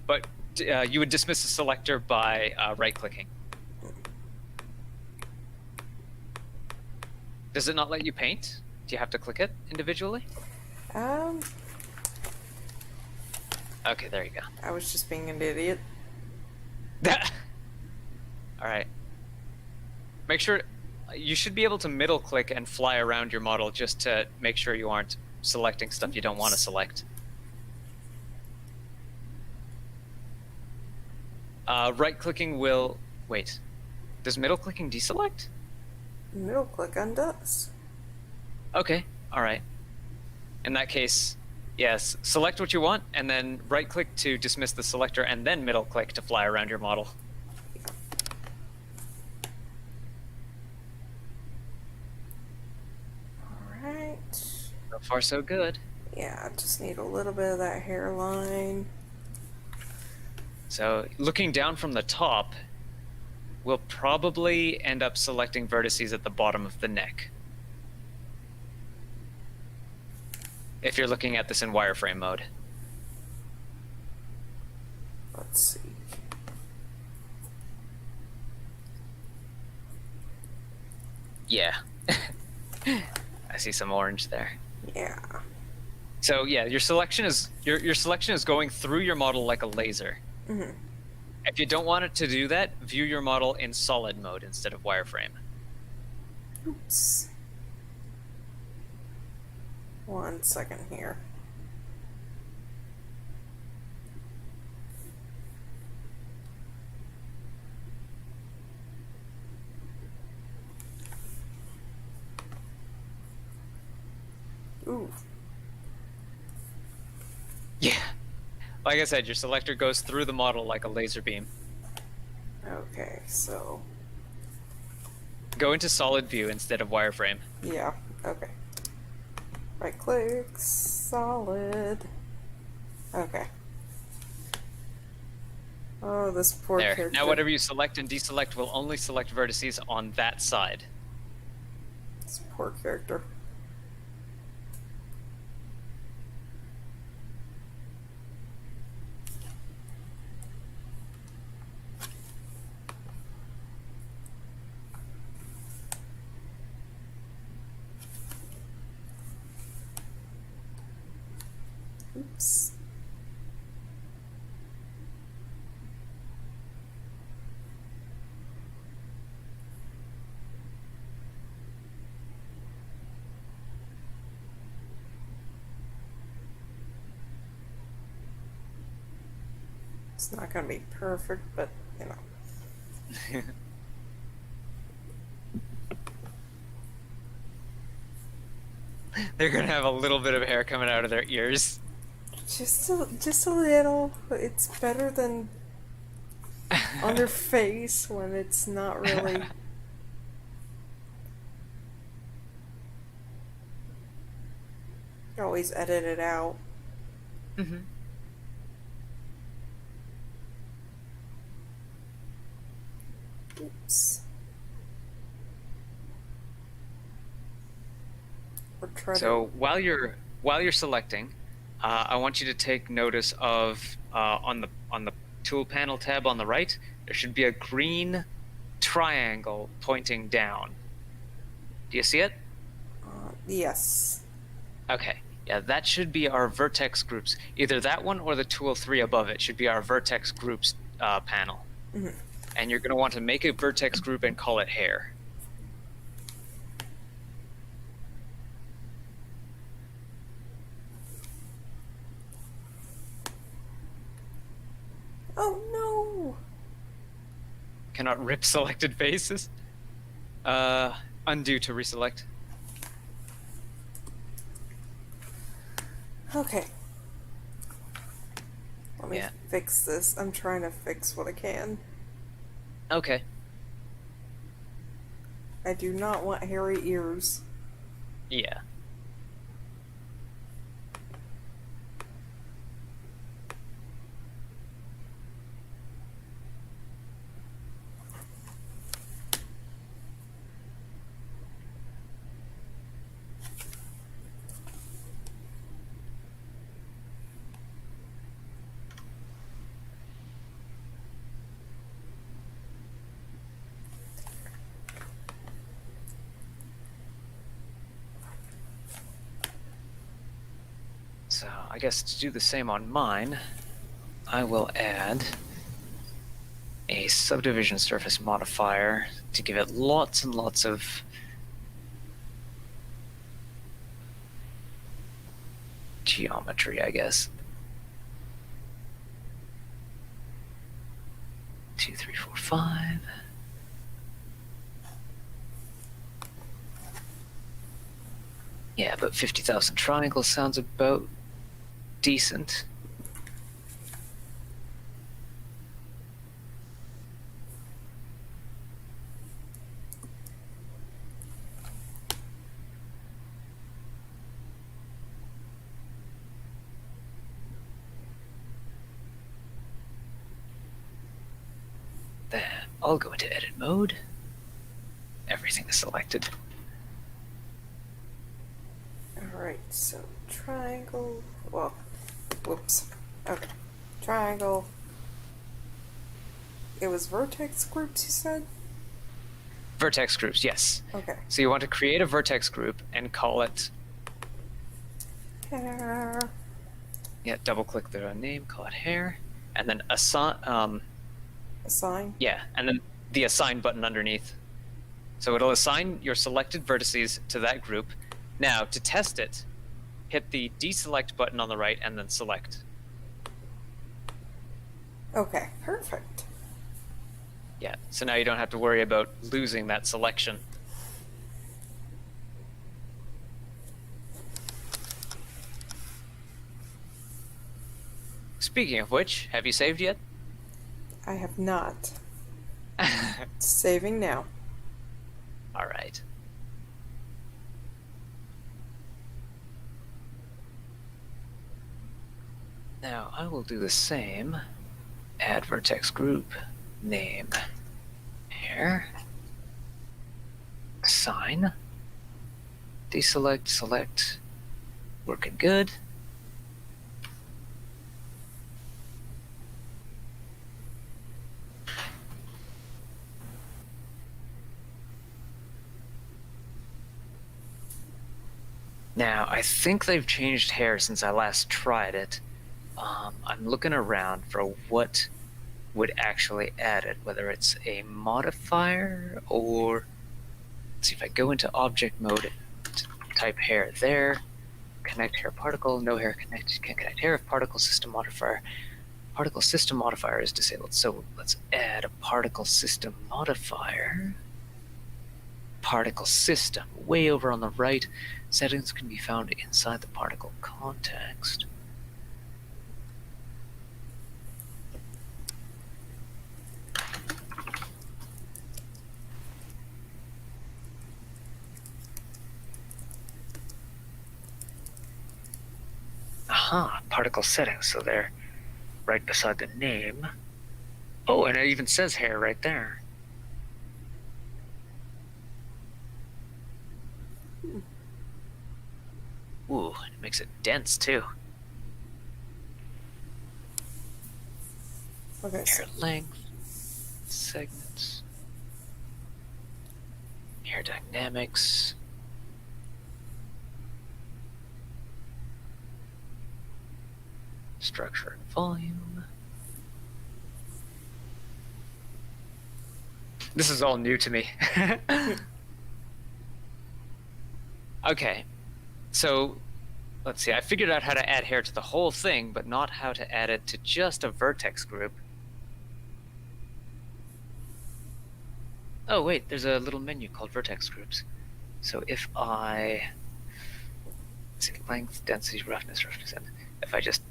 But you would dismiss the selector by right-clicking. Does it not let you paint? Do you have to click it individually? Okay, there you go. I was just being an idiot. All right. Make sure you should be able to middle click and fly around your model just to make sure you aren't selecting stuff you don't want to select. Right clicking will, wait, does middle clicking deselect? Middle click undoes. Okay, all right. In that case, yes, select what you want and then right click to dismiss the selector and then middle click to fly around your model. Alright. So far, so good. Yeah, I just need a little bit of that hairline. So looking down from the top, we'll probably end up selecting vertices at the bottom of the neck. If you're looking at this in wireframe mode. Let's see. Yeah. I see some orange there. Yeah. So yeah, your selection is going through your model like a laser. Mm-hmm. If you don't want it to do that, view your model in solid mode instead of wireframe. Oops. 1 second here. Ooh. Yeah. Like I said, your selector goes through the model like a laser beam. Okay, so Go into solid view instead of wireframe. yeah, okay. Right click, solid. Okay. Oh, this poor There. character. Now whatever you select and deselect will only select vertices on that side. This poor character. Oops. It's not gonna be perfect, but you know. They're gonna have a little bit of hair coming out of their ears. Just a little. It's better than on their face when it's not really. You always edit it out. Mm-hmm. Oops. Or try So while you're selecting, I want you to take notice of on the tool panel tab on the right, there should be a green triangle pointing down. Do you see it? yes. Okay. Yeah, that should be our vertex groups. Either that one or the tool 3 above it should be our vertex groups panel. Mhm. And you're going to want to make a vertex group and call it hair. Oh no! Cannot rip selected faces. Undo to reselect. Okay. Let me Yeah. fix this. I'm trying to fix what I can. Okay. I do not want hairy ears. Yeah. So I guess to do the same on mine, I will add a subdivision surface modifier to give it lots and lots of geometry, I guess. 2, 3, 4, 5. Yeah, but 50,000 triangles sounds about decent. Then I'll go into edit mode. Everything is selected. Alright, so triangle. Well, whoops. Okay. Triangle. It was vertex groups, you said? Vertex groups, yes. Okay. So you want to create a vertex group and call it, Hair. yeah, double click the name, call it hair, and then assign, Assign. yeah, and then the assign button underneath. So it'll assign your selected vertices to that group. Now, to test it, hit the deselect button on the right and then select. Okay, perfect. Yeah, so now you don't have to worry about losing that selection. Speaking of which, have you saved yet? I have not. Saving now. All right. Now I will do the same. Add vertex group name here. Assign. Deselect, select. Working good. Now, I think they've changed hair since I last tried it. I'm looking around for what would actually add it, whether it's a modifier or... Let's see if I go into object mode, type hair there, connect hair particle, no hair connect, can't connect hair if particle system modifier. Particle system modifier is disabled, so let's add a particle system modifier. Particle system, way over on the right. Settings can be found inside the particle context. Aha, particle settings, so they're right beside the name. Oh, and it even says hair right there. Ooh, it makes it dense too. Okay. Hair length, segments, hair dynamics. Structure and volume. This is all new to me. Okay, so let's see. I figured out how to add hair to the whole thing, but not how to add it to just a vertex group. Oh, wait, there's a little menu called Vertex Groups. So if I... Let's see, length, density, roughness, and if I just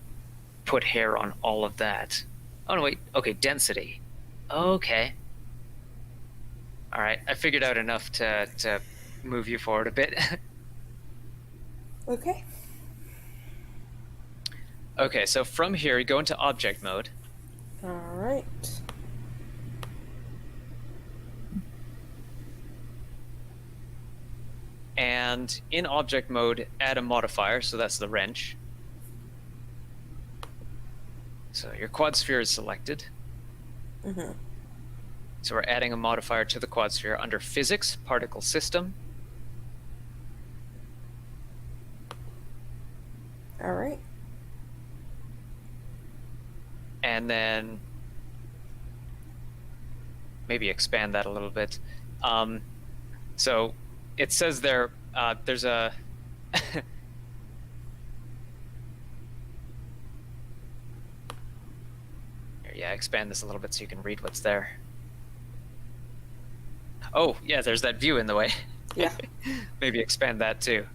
put hair on all of that... Oh, no, wait. Okay, density. Okay. All right, I figured out enough to move you forward a bit. Okay. Okay, so from here, you go into object mode. All right. And in object mode, add a modifier, so that's the wrench. So your quad sphere is selected. Mm-hmm. So we're adding a modifier to the quad sphere under physics, particle system. All right. And then maybe expand that a little bit. So it says there, there's a... Yeah, expand this a little bit so you can read what's there. Oh, yeah, there's that view in the way. Yeah. Maybe expand that too.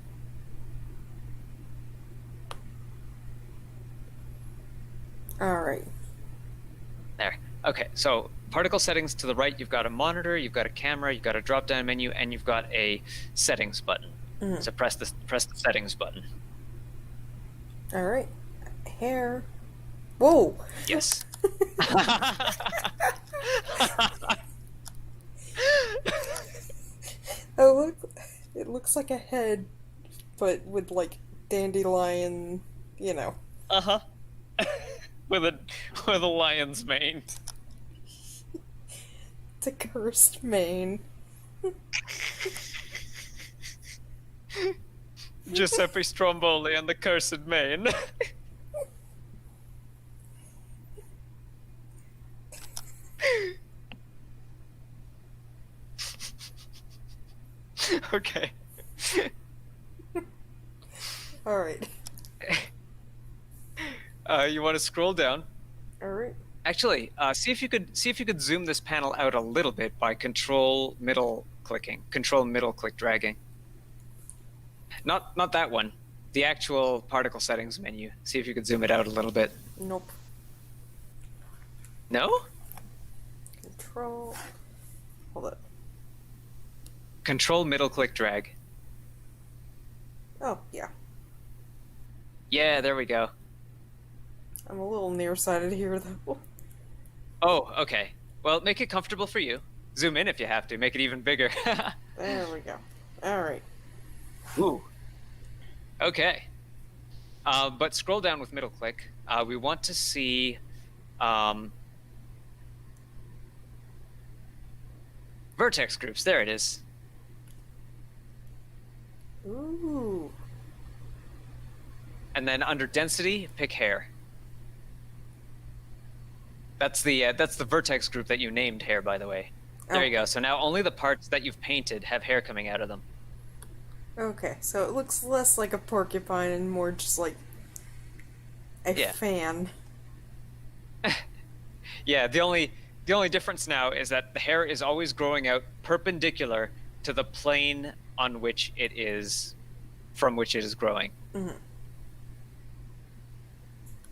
All right. There. Okay, so particle settings to the right, you've got a monitor, you've got a camera, you've got a drop-down menu, and you've got a settings button. Mm-hmm. So press the settings button. All right. Hair. Whoa. Yes. Oh, look. It looks like a head, but with like dandelion, you know. Uh-huh. with a lion's mane. It's a cursed mane. Giuseppe Stromboli and the cursed mane. Okay. All right. You want to scroll down? All right. Actually, see if you could zoom this panel out a little bit by control middle click dragging. Not that one. The actual particle settings menu. See if you could zoom it out a little bit. Nope. No? Control. Hold it. Control middle click drag. Oh, yeah. Yeah, there we go. I'm a little nearsighted here, though. Oh, okay. Well, make it comfortable for you. Zoom in if you have to. Make it even bigger. There we go. Alright. Ooh. Okay. But scroll down with middle click. We want to see vertex groups. There it is. Ooh. And then under density, pick hair. That's the vertex group that you named hair, by the way. There you go. So now only the parts that you've painted have hair coming out of them. Okay, so it looks less like a porcupine and more just like a fan. Yeah, the only difference now is that the hair is always growing out perpendicular to the plane on which it is, from which it is growing. Mm-hmm.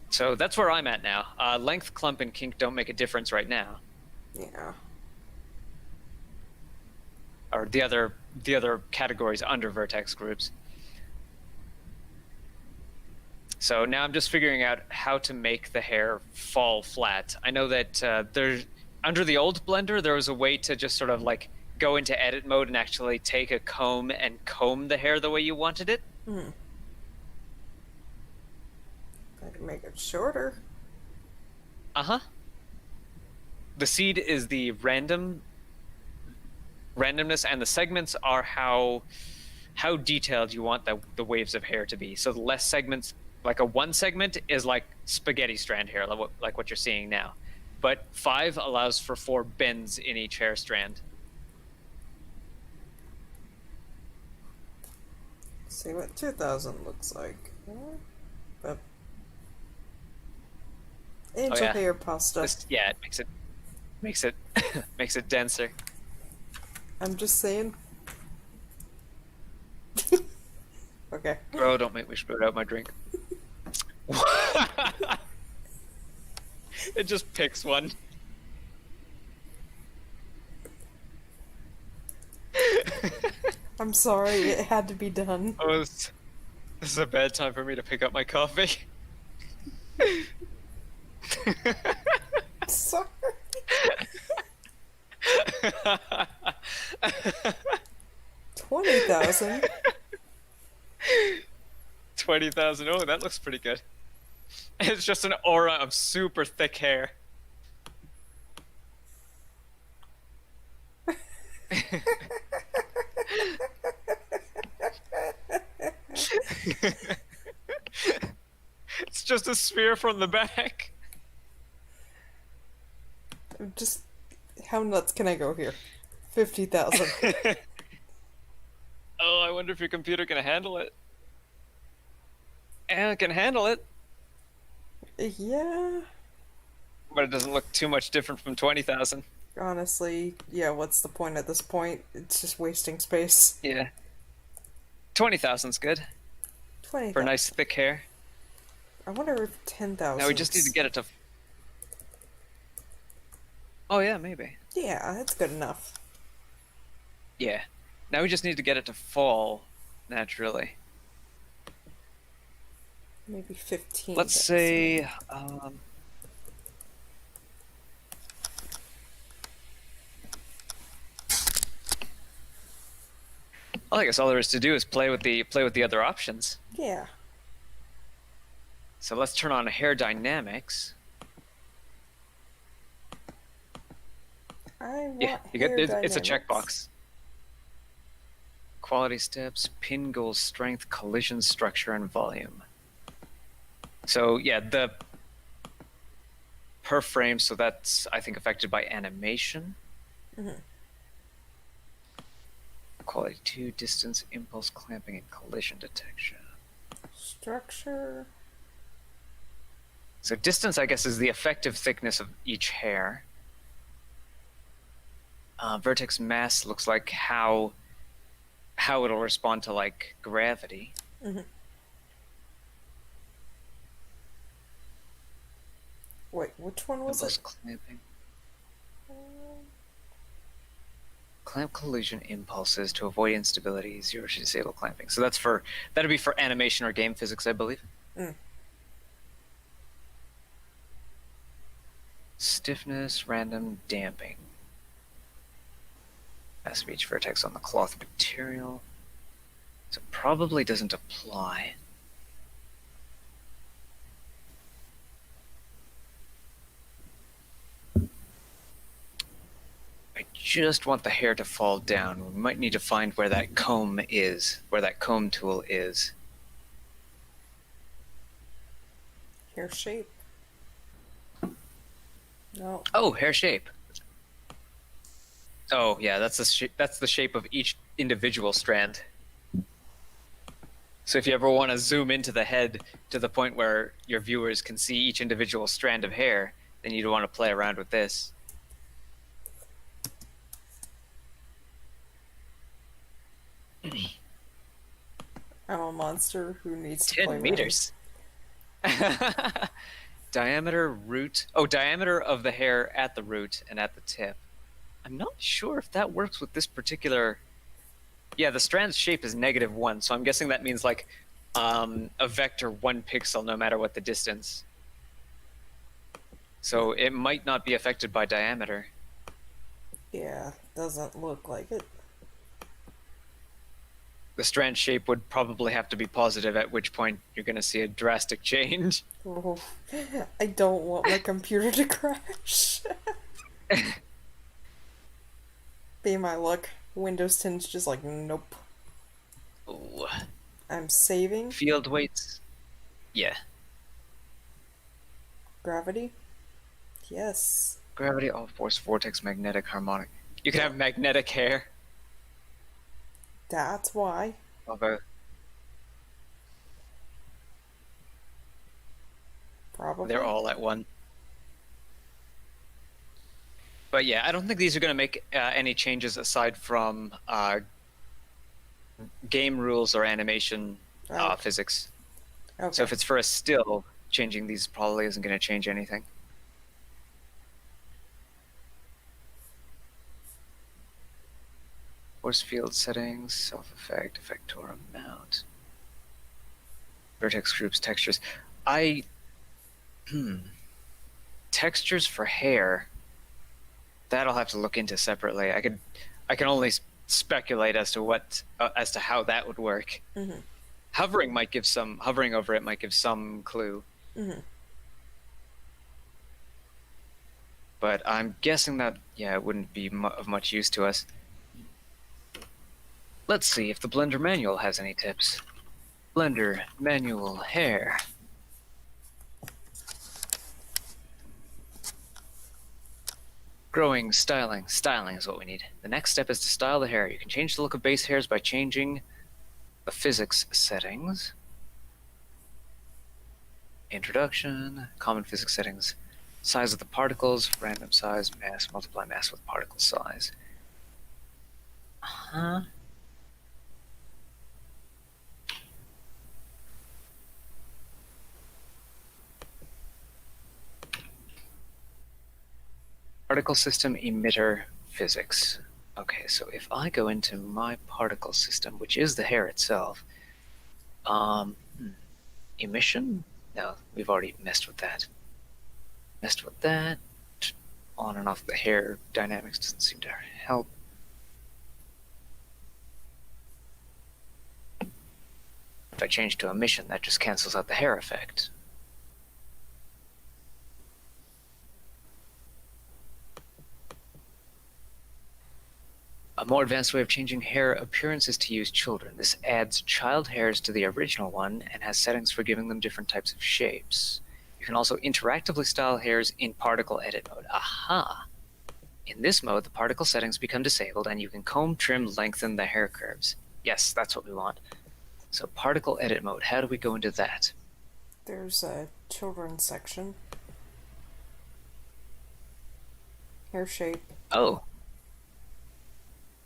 So that's where I'm at now. Length, clump, and kink don't make a difference right now. Yeah. Or the other categories under vertex groups. So now I'm just figuring out how to make the hair fall flat. I know that under the old Blender, there was a way to just sort of like go into edit mode and actually take a comb and comb the hair the way you wanted it. Mm-hmm. I can make it shorter. Uh-huh. The seed is the randomness, and the segments are how detailed you want the waves of hair to be. So the less segments, like a 1 segment is like spaghetti strand hair, like what you're seeing now. But 5 allows for 4 bends in each hair strand. See what 2000 looks like. But angel hair pasta. Yeah, it makes it makes it denser. I'm just saying. Okay. Oh, don't make me spill out my drink. It just picks one. I'm sorry, it had to be done. Oh, this is a bad time for me to pick up my coffee. Sorry. 20,000. 20,000. Oh, that looks pretty good. It's just an aura of super thick hair. It's just a sphere from the back. Just how nuts can I go here? 50,000. Oh, I wonder if your computer can handle it. Yeah, it can handle it. Yeah. But it doesn't look too much different from 20,000. Honestly, yeah, what's the point at this point? It's just wasting space. Yeah. 20,000's good. 20,000. For nice thick hair. I wonder if 10,000. Now we just need to get it to... Oh yeah, maybe. Yeah, that's good enough. Yeah. Now we just need to get it to fall naturally. Maybe 15. Let's say... Well, I guess all there is to do is play with the other options. Yeah. So let's turn on hair dynamics. I want Yeah, hair it's a dynamics. checkbox. Quality steps, pin goal strength, collision structure, and volume. So yeah, the per frame, so that's I think affected by animation. Mm-hmm. Quality 2, distance, impulse clamping, and collision detection. Structure. So distance, I guess, is the effective thickness of each hair. Vertex mass looks like how it'll respond to like gravity. Mm-hmm. Wait, which one was Impulse it? clamping. Clamp collision impulses to avoid instability. 0 to disable clamping. So that'd be for animation or game physics, I believe. Mm. Stiffness, random damping. Has to be each vertex on the cloth material. So it probably doesn't apply. I just want the hair to fall down. We might need to find where that comb is, where that comb tool is. Hair shape. No. Oh, hair shape. Oh, yeah, that's the shape of each individual strand. So if you ever want to zoom into the head to the point where your viewers can see each individual strand of hair, then you'd want to play around with this. I'm a monster who needs to 10 play meters. Diameter root. Oh, diameter of the hair at the root and at the tip. I'm not sure if that works with this particular... Yeah, the strand's shape is -1, so I'm guessing that means like a vector 1 pixel no matter what the distance. So it might not be affected by diameter. Yeah, doesn't look like it. The strand shape would probably have to be positive, at which point you're going to see a drastic change. Oh, I don't want my computer to crash. Be my luck. Windows 10's just like, nope. Ooh. I'm saving. Field weights. Yeah. Gravity. Yes. Gravity, all force, vortex, magnetic, harmonic. You can have magnetic hair. That's why. Although, Probably. they're all at one. But yeah, I don't think these are going to make any changes aside from game rules or animation physics. Okay. So if it's for a still, changing these probably isn't going to change anything. Force field settings, self-effect, effector amount. Vertex groups, textures. Textures for hair. That I'll have to look into separately. I can only speculate as to how that would work. Mm-hmm. Hovering over it might give some clue. Mm-hmm. But I'm guessing that it wouldn't be of much use to us. Let's see if the Blender manual has any tips. Blender manual hair. Growing, styling. Styling is what we need. The next step is to style the hair. You can change the look of base hairs by changing the physics settings. Introduction, common physics settings, size of the particles, random size, mass, multiply mass with particle size. Particle system emitter physics. Okay, so if I go into my particle system, which is the hair itself, emission? No, we've already messed with that. On and off the hair dynamics doesn't seem to help. If I change to emission, that just cancels out the hair effect. A more advanced way of changing hair appearance is to use children. This adds child hairs to the original one and has settings for giving them different types of shapes. You can also interactively style hairs in particle edit mode. Aha! In this mode, the particle settings become disabled and you can comb, trim, lengthen the hair curves. Yes, that's what we want. So particle edit mode, how do we go into that? There's a children's section. Hair shape. Oh.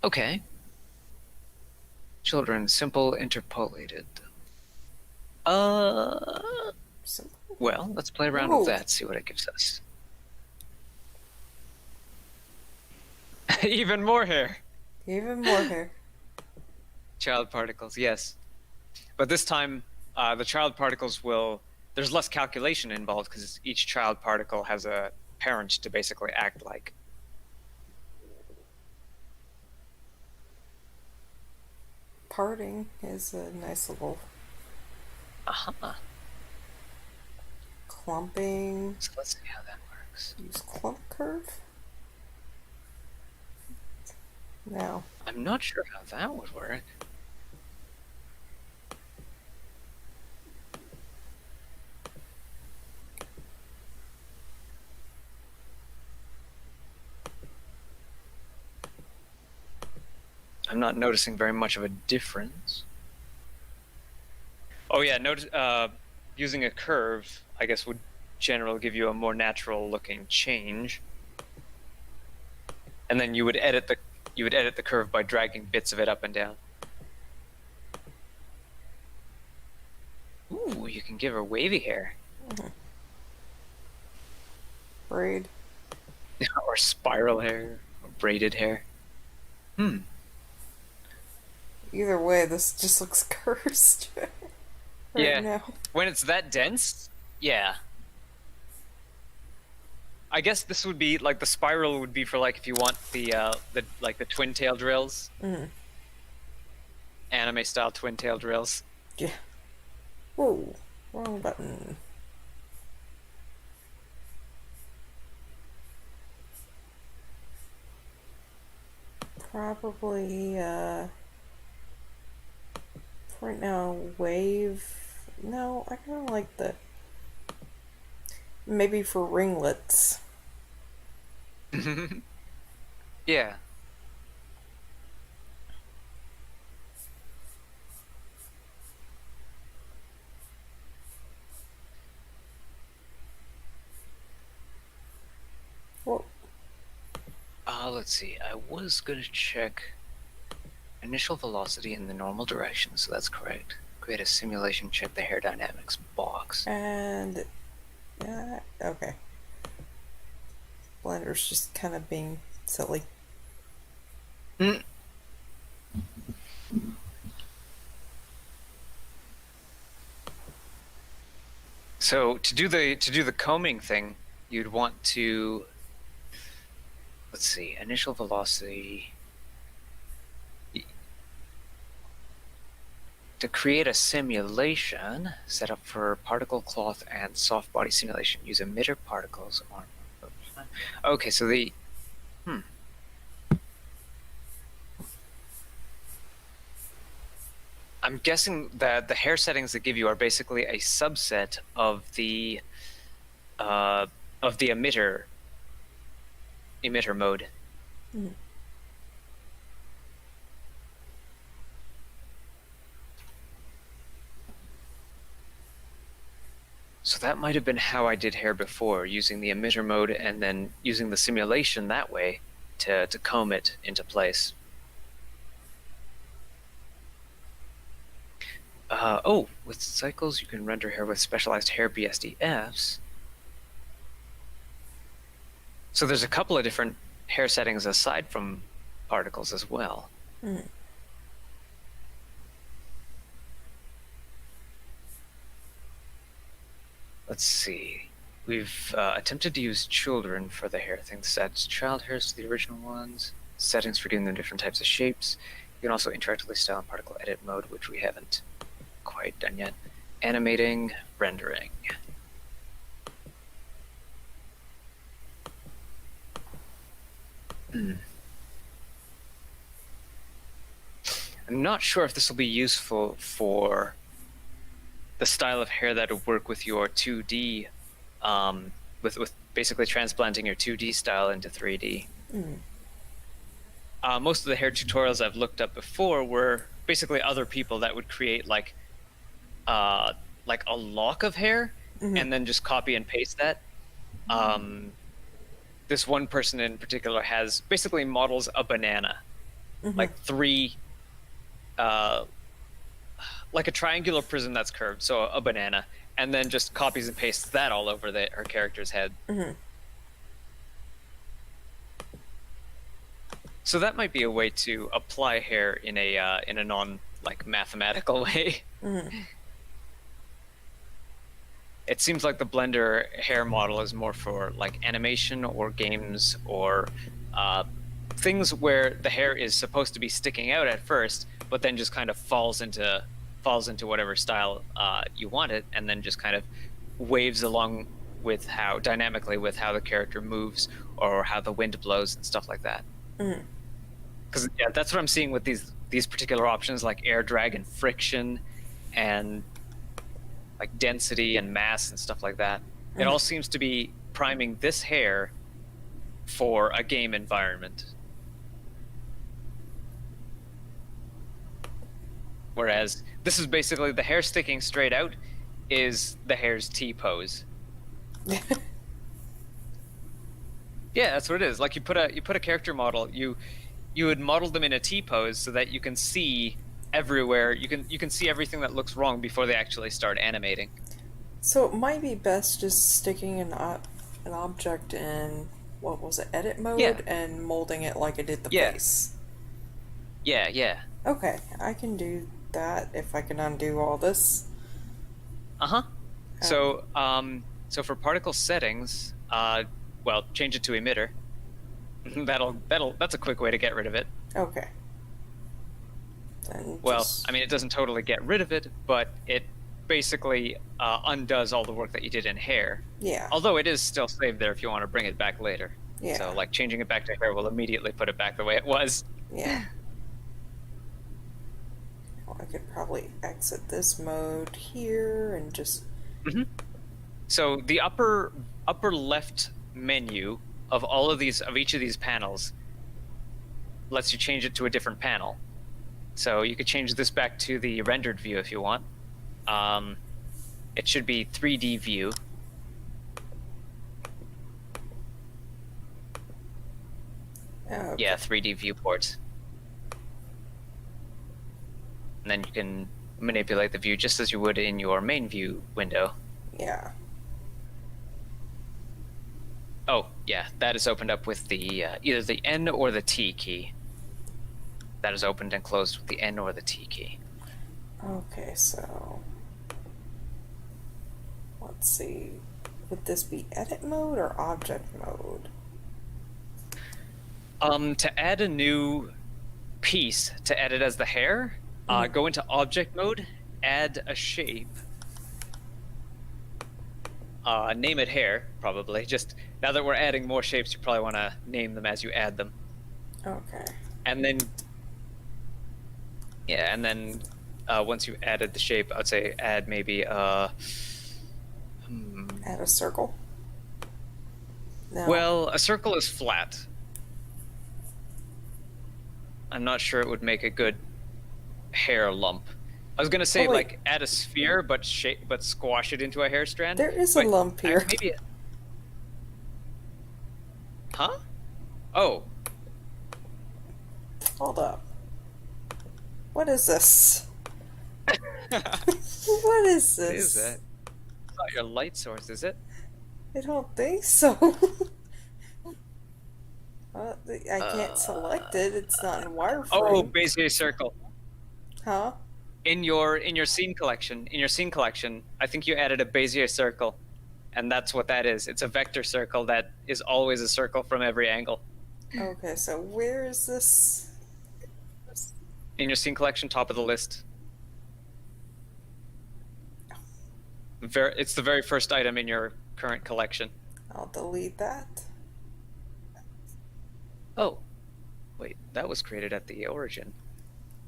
Okay. Children, simple, interpolated. Simple. Well, let's play around with that, see what it gives us. Even more hair. Even more hair. Child particles, yes. But this time, the child particles will... There's less calculation involved because each child particle has a parent to basically act like. Parting is a nice little Uh-huh. clumping. So let's see how that works. Use clump curve. Now. I'm not sure how that would work. I'm not noticing very much of a difference. Oh yeah, notice using a curve, I guess, would generally give you a more natural looking change. And then you would edit the curve by dragging bits of it up and down. Ooh, you can give her wavy hair. Braid. Or spiral hair, or braided hair. Either way, this just looks cursed right now. When it's that dense, yeah. I guess this would be like the spiral would be for like if you want the twin tail drills. Anime style twin tail drills. Yeah. Whoa, wrong button. Probably, right now, wave. No, I kind of like the. Maybe for ringlets. Yeah. Well, Let's see. I was gonna check initial velocity in the normal direction, so that's correct. Create a simulation, check the hair dynamics box. and okay. Blender's just kind of being silly. So to do the combing thing, you'd want to, let's see, initial velocity. To create a simulation, set up for particle cloth and soft body simulation, use emitter particles on. Okay, so I'm guessing that the hair settings that give you are basically a subset of the emitter mode. So that might have been how I did hair before, using the emitter mode and then using the simulation that way to comb it into place. With cycles, you can render hair with specialized hair BSDFs. So there's a couple of different hair settings aside from particles as well. Let's see. We've attempted to use children for the hair thing. Sets child hairs to the original ones. Settings for giving them different types of shapes. You can also interactively style in particle edit mode, which we haven't quite done yet. Animating, rendering. I'm not sure if this will be useful for the style of hair that would work with your 2D, with basically transplanting your 2D style into 3D. Most of the hair tutorials I've looked up before were basically other people that would create like a lock of hair and then just copy and paste that. This one person in particular has basically models a banana, like three, like a triangular prism that's curved, so a banana, and then just copies and pastes that all over her character's head. So that might be a way to apply hair in a non like mathematical way. Mm-hmm. It seems like the Blender hair model is more for like animation or games or uh, things where the hair is supposed to be sticking out at first, but then just kind of falls into whatever style you want it, and then just kind of waves along with how dynamically with how the character moves or how the wind blows and stuff like that. Mm-hmm. Because yeah, that's what I'm seeing with these particular options like air drag and friction and like density and mass and stuff like that. It all seems to be priming this hair for a game environment. Whereas this is basically the hair sticking straight out is the hair's T-pose. Yeah, that's what it is. Like you put a character model, you would model them in a T-pose so that you can see everywhere. You can see everything that looks wrong before they actually start animating. So it might be best just sticking an object in, what was it, edit mode, Yeah. and molding it like it did the Yeah. face. Yeah. Okay, I can do that if I can undo all this. Uh-huh. So for particle settings, well, change it to emitter. That's a quick way to get rid of it. Okay. Then Well, just... I mean, it doesn't totally get rid of it, but it basically undoes all the work that you did in hair. Yeah. Although it is still saved there if you want to bring it back later. Yeah. So, like, changing it back to hair will immediately put it back the way it was. Yeah. Well, I could probably exit this mode here and just... So the upper left menu of each of these panels lets you change it to a different panel. So you could change this back to the rendered view if you want. It should be 3D view. Okay. Yeah, 3D viewport. And then you can manipulate the view just as you would in your main view window. Yeah. Oh, yeah, that is opened up with the either the N or the T key. That is opened and closed with the N or the T key. Okay, so... Let's see. Would this be edit mode or object mode? To add a new piece to edit as the hair, go into object mode, add a shape, name it hair, probably. Just now that we're adding more shapes, you probably want to name them as you add them. Okay. And then, yeah, and then once you added the shape, I'd say add maybe Add a circle? No. well, a circle is flat. I'm not sure it would make a good hair lump. I was gonna say Oh, wait. like add a sphere, but squash it into a hair strand. There is a But lump here. Maybe. Huh? Oh. Hold up. What is this? What is this? What is that? It's not your light source, is it? I don't think so. I can't select it. It's not in wireframe. Oh, Bezier circle. Huh? In your scene collection, I think you added a Bezier circle, and that's what that is. It's a vector circle that is always a circle from every angle. Okay, so where is this? In your scene collection, top of the list. It's the very first item in your current collection. I'll delete that. Oh, wait, that was created at the origin.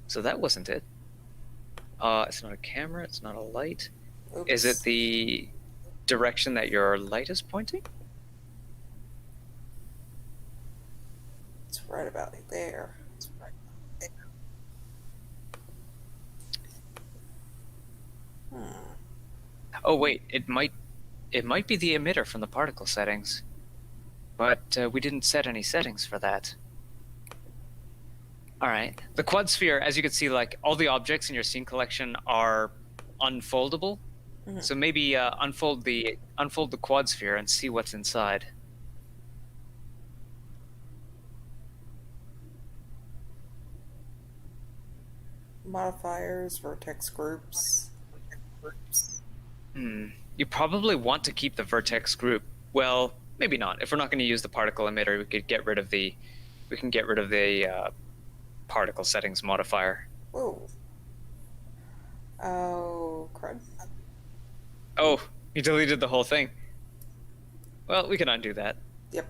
So that wasn't it. It's not a camera, it's not a light. Oops. Is it the direction that your light is pointing? It's right about there. It's right about there. Oh wait, it might be the emitter from the particle settings. But we didn't set any settings for that. Alright. The quad sphere, as you can see, like all the objects in your scene collection are unfoldable. So maybe unfold the quad sphere and see what's inside. Modifiers, vertex groups. You probably want to keep the vertex group. Well, maybe not. If we're not going to use the particle emitter, we could get rid of the. We can get rid of the particle settings modifier. Whoa. Oh, crud. Oh, you deleted the whole thing. Well, we can undo that. Yep.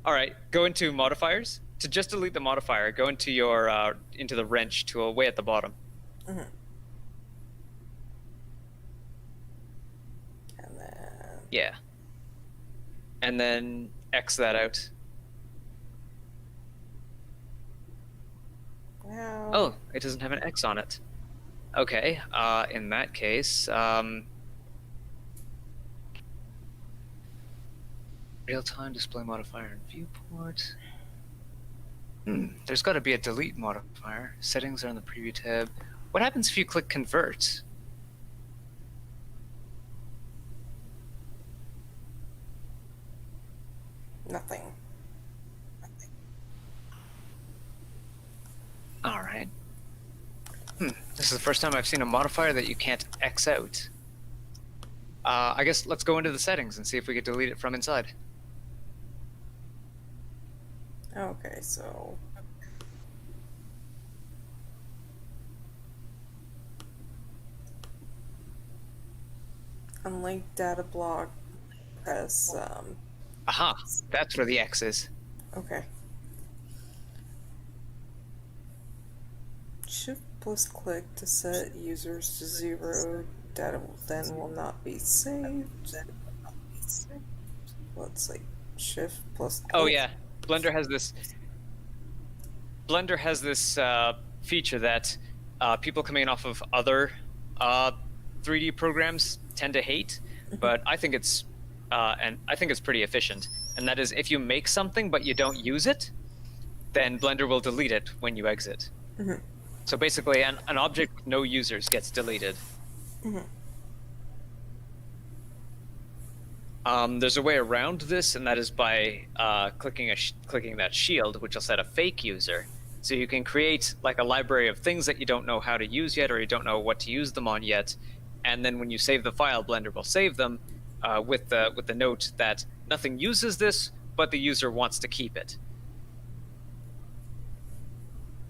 All right, go into modifiers. To just delete the modifier, go into your into the wrench tool way at the bottom. And then... Yeah. And then X that out. Wow. Oh, it doesn't have an X on it. Okay, in that case, real-time display modifier and viewport. There's got to be a delete modifier. Settings are in the preview tab. What happens if you click convert? Nothing. All right. This is the first time I've seen a modifier that you can't X out. I guess let's go into the settings and see if we could delete it from inside. Okay, so... Unlink data block, press, Aha, that's where the X is. okay. Shift plus click to set users to 0. Data then will not be saved. Let's see. Shift plus click. Oh yeah, Blender has this feature that people coming off of other 3D programs tend to hate, but I think it's pretty efficient. And that is, if you make something but you don't use it, then Blender will delete it when you exit. So basically, an object with no users gets deleted. There's a way around this, and that is by clicking that shield, which will set a fake user. So you can create like a library of things that you don't know how to use yet, or you don't know what to use them on yet. And then when you save the file, Blender will save them with the note that nothing uses this, but the user wants to keep it.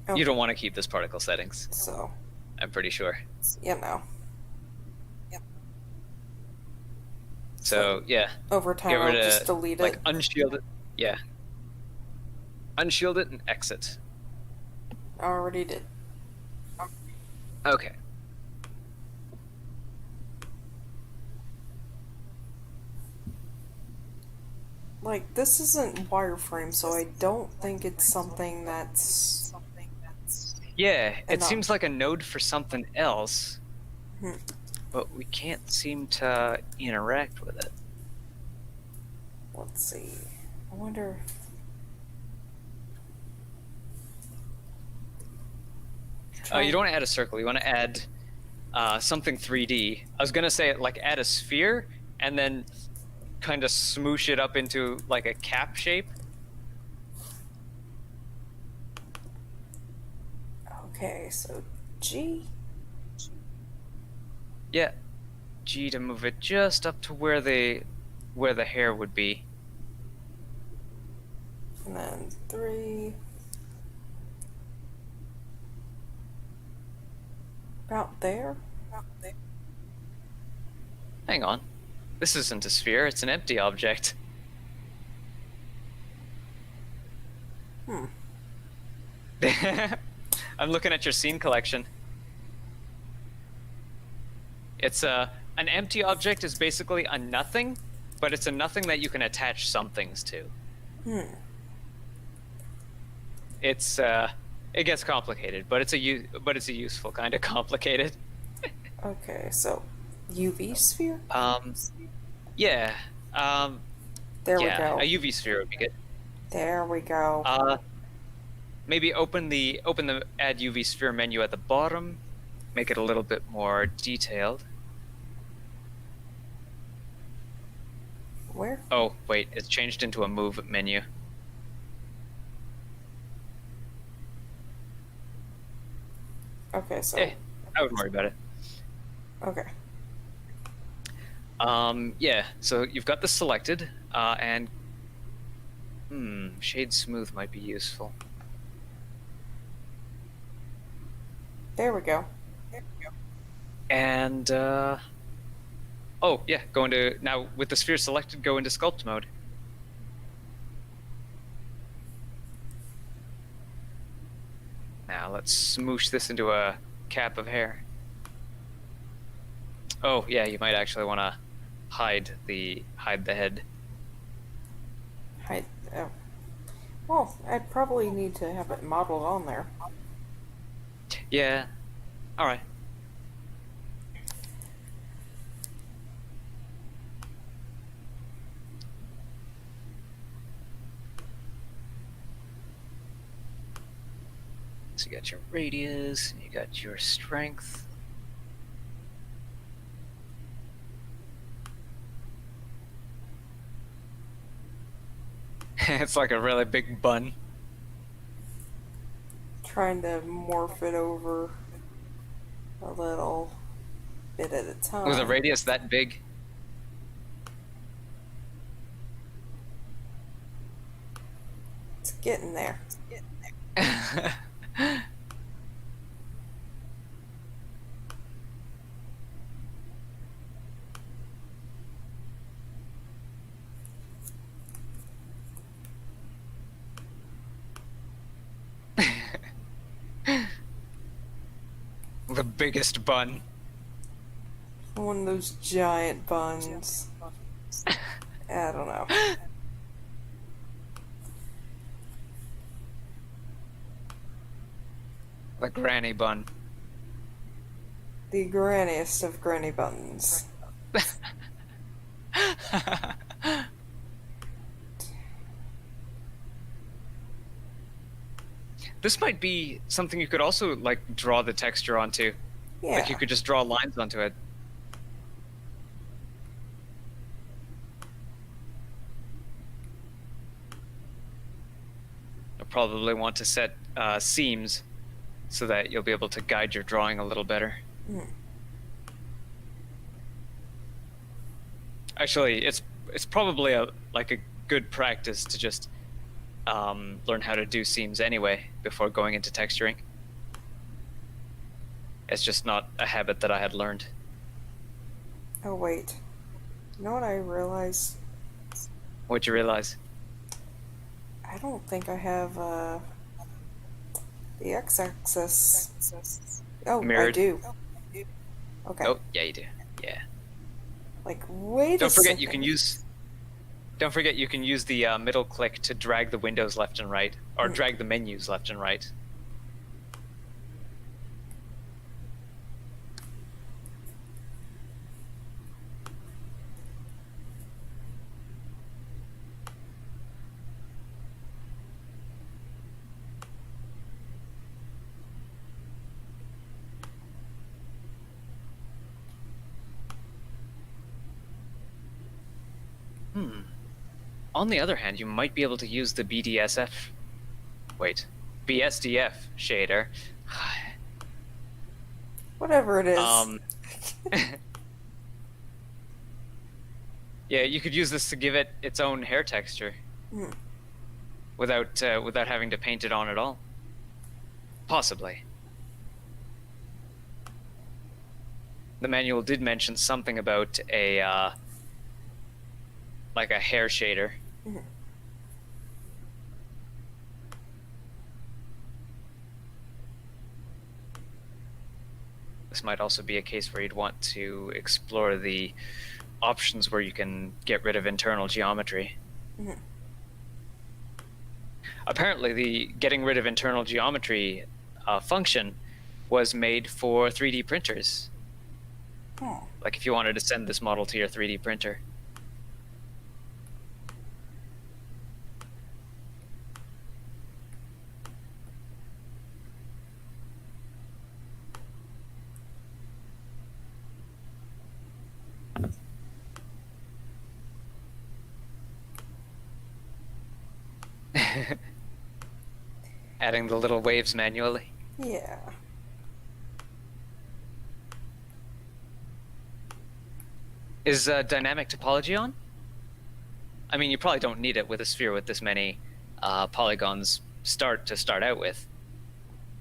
Okay. You don't want to keep this particle settings. So, I'm pretty sure. you know. So yeah. Over time, I'll just delete it. Like unshield it. Yeah. Unshield it and exit. I already did. Okay. Like, this isn't wireframe, so I don't think it's something that's... Yeah, it enough. seems like a node for something else, but we can't seem to interact with it. Let's see. I wonder... You don't want to add a circle. You want to add something 3D. I was going to say, like, add a sphere, and then kind of smoosh it up into, like, a cap shape. Okay, so G. Yeah, G to move it just up to where the hair would be. And then 3. About there? Hang on. This isn't a sphere, it's an empty object. I'm looking at your scene collection. It's an empty object is basically a nothing, but it's a nothing that you can attach some things to. It's it gets complicated, but it's a useful kind of complicated. Okay, so UV sphere? Yeah. There we yeah, go. a UV sphere would be good. There we go. Maybe open the add UV sphere menu at the bottom, make it a little bit more detailed. Where? Oh, wait, it's changed into a move menu. Okay, so Eh, I wouldn't worry about it. okay. Yeah, so you've got this selected, and shade smooth might be useful. There we go. And oh yeah, go into now with the sphere selected. Go into sculpt mode. Now let's smoosh this into a cap of hair. Oh yeah, you might actually want to hide the head. Hide. Oh. Well, I'd probably need to have it modeled on there. Yeah. All right. So you got your radius, and you got your strength. It's like a really big bun. Trying to morph it over a little bit at a time. With a radius that big. It's getting there. The biggest bun. One of those giant buns. I don't know. The granny bun. The granniest of granny buns. This might be something you could also like draw the texture onto. Yeah. Like you could just draw lines onto it. You'll probably want to set seams so that you'll be able to guide your drawing a little better. Mm. Actually, it's probably a good practice to just learn how to do seams anyway before going into texturing. It's just not a habit that I had learned. Oh, wait. You know what I realized? What'd you realize? I don't think I have the x-axis. Oh, Mirrored? I do. Okay. Oh, yeah, you do. Yeah. Like, wait Don't a forget second. you can use. Don't forget you can use the middle click to drag the windows left and right, or drag the menus left and right. On the other hand, you might be able to use the BSDF shader. Whatever it is. Yeah, you could use this to give it its own hair texture without having to paint it on at all. Possibly. The manual did mention something about a like a hair shader. This might also be a case where you'd want to explore the options where you can get rid of internal geometry. Apparently, the getting rid of internal geometry function was made for 3D printers. Like if you wanted to send this model to your 3D printer. Adding the little waves manually. Yeah. Is dynamic topology on? I mean, you probably don't need it with a sphere with this many polygons to start out with,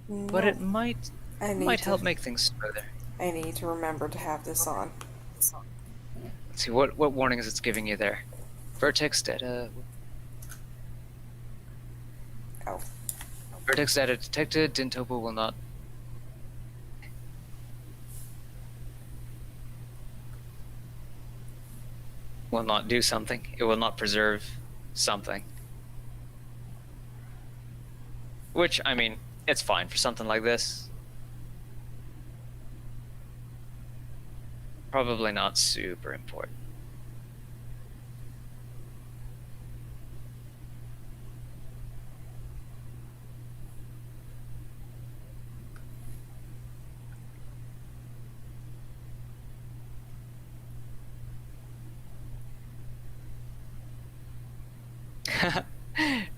but it No, might help make things smoother. I need to remember to have this on. Let's see what warnings it's giving you there. Vertex data. Oh. Vertex data detected. Dintopo will not. Will not do something. It will not preserve something. Which, I mean, it's fine for something like this. Probably not super important.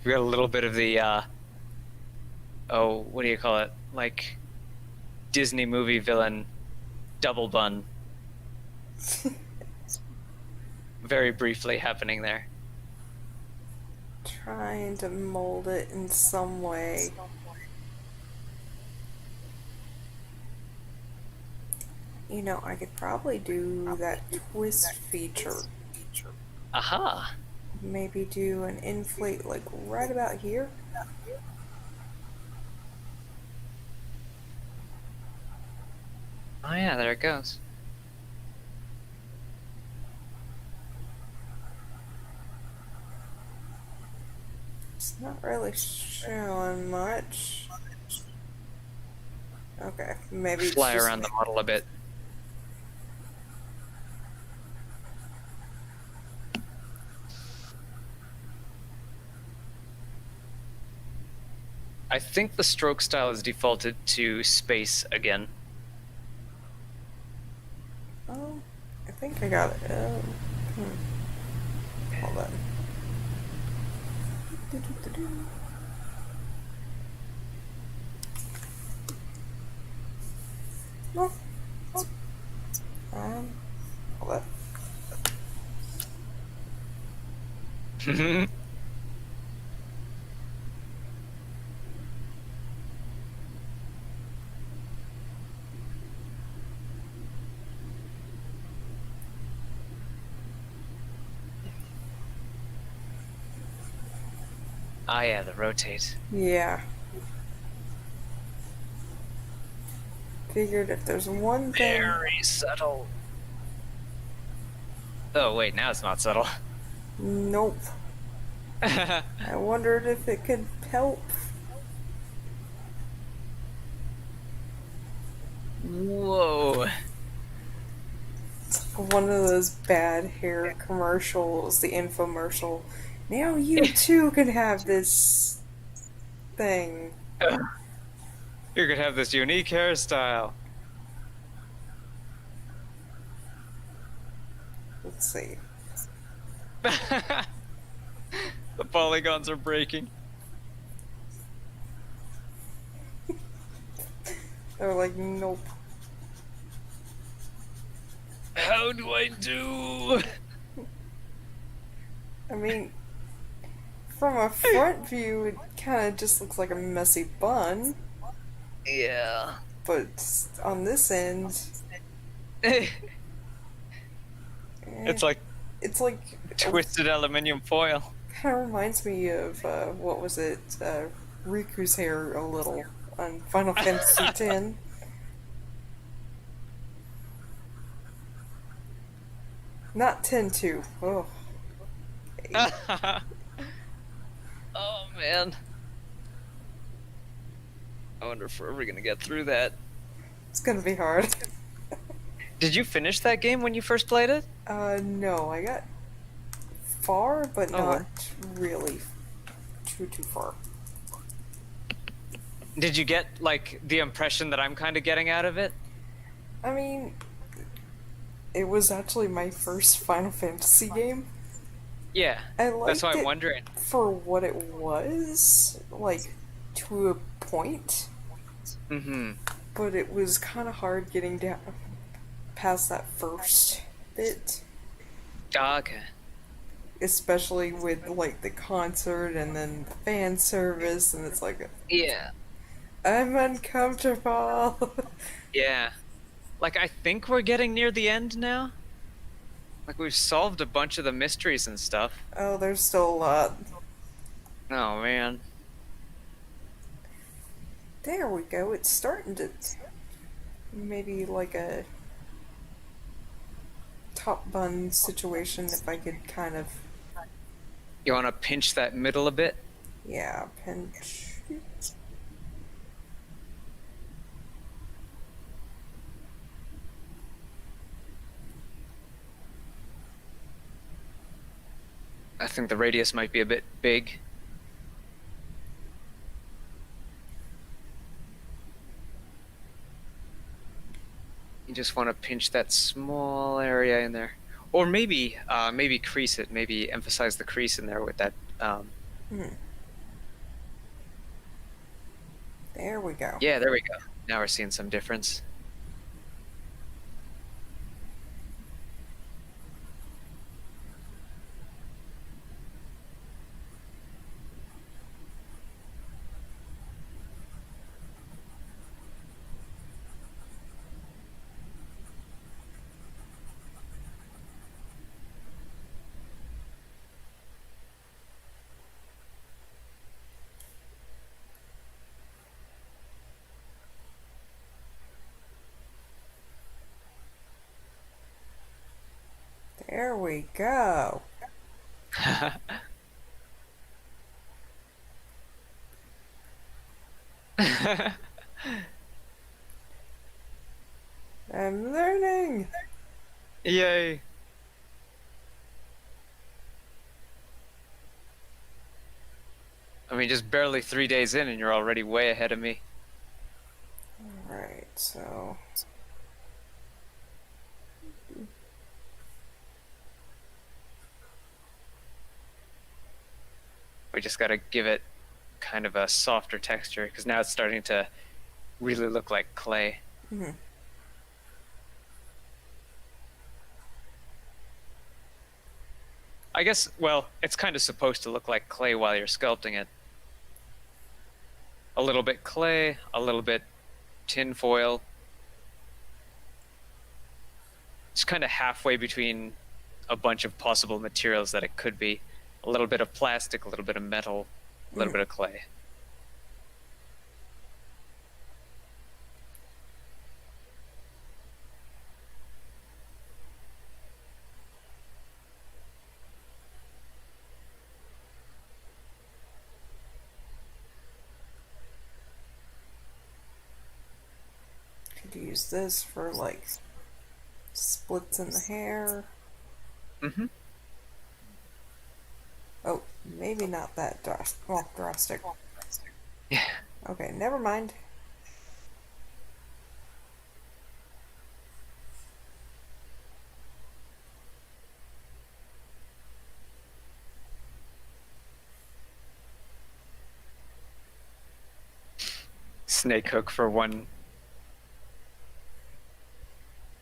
We got a little bit of the oh, what do you call it? Like Disney movie villain double bun. Very briefly happening there. Trying to mold it in some way. You know, I could probably do that twist feature. Aha! Maybe do an inflate like right about here. Oh yeah, there it goes. It's not really showing much. Okay, maybe it's Fly just around the model a bit. I think the stroke style is defaulted to space again. Oh, I think I got it. Hold on. No. Hold on. Ah yeah, the rotate. Yeah. Figured if there's one thing. Very subtle. Oh wait, now it's not subtle. Nope. I wondered if it could help. Whoa. One of those bad hair commercials, the infomercial. Now you too can have this thing. You could have this unique hairstyle. Let's see. The polygons are breaking. They're like, nope. How do I do? I mean, from a front view, it kind of just looks like a messy bun. Yeah. But on this end, It's like twisted aluminium foil. kind of reminds me of what was it? Riku's hair a little on Final Fantasy X. Not 10-2. Oh. Oh man. I wonder if we're ever gonna get through that. It's gonna be hard. Did you finish that game when you first played it? No, I got far, but Oh, not really too far. Did you get, like, the impression that I'm kind of getting out of it? I mean, it was actually my first Final Fantasy game. Yeah, I liked that's why I'm it wondering. for what it was, like, to a point. Mm-hmm. But it was kind of hard getting down past that first bit. Ah, okay. Especially with like the concert and then the fan service, and it's like Yeah. I'm uncomfortable. Yeah. Like, I think we're getting near the end now. Like, we've solved a bunch of the mysteries and stuff. Oh, there's still a lot. Oh, man. There we go. It's starting to maybe like a top bun situation if I could kind of, You want to pinch that middle a bit? yeah, pinch. I think the radius might be a bit big. You just want to pinch that small area in there. Or maybe crease it. Maybe emphasize the crease in there with that. Hmm. There we go. Yeah, there we go. Now we're seeing some difference. There we go. I'm learning. Yay. I mean, just barely 3 days in and you're already way ahead of me. Alright, so We just got to give it kind of a softer texture because now it's starting to really look like clay. mhm. I guess, well, it's kind of supposed to look like clay while you're sculpting it. A little bit clay, a little bit tin foil. It's kind of halfway between a bunch of possible materials that it could be. A little bit of plastic, a little bit of metal, a little bit of clay. Could use this for like splits in the hair. Mm-hmm. Oh, maybe not that drastic. Yeah. Okay, never mind. Snake hook for one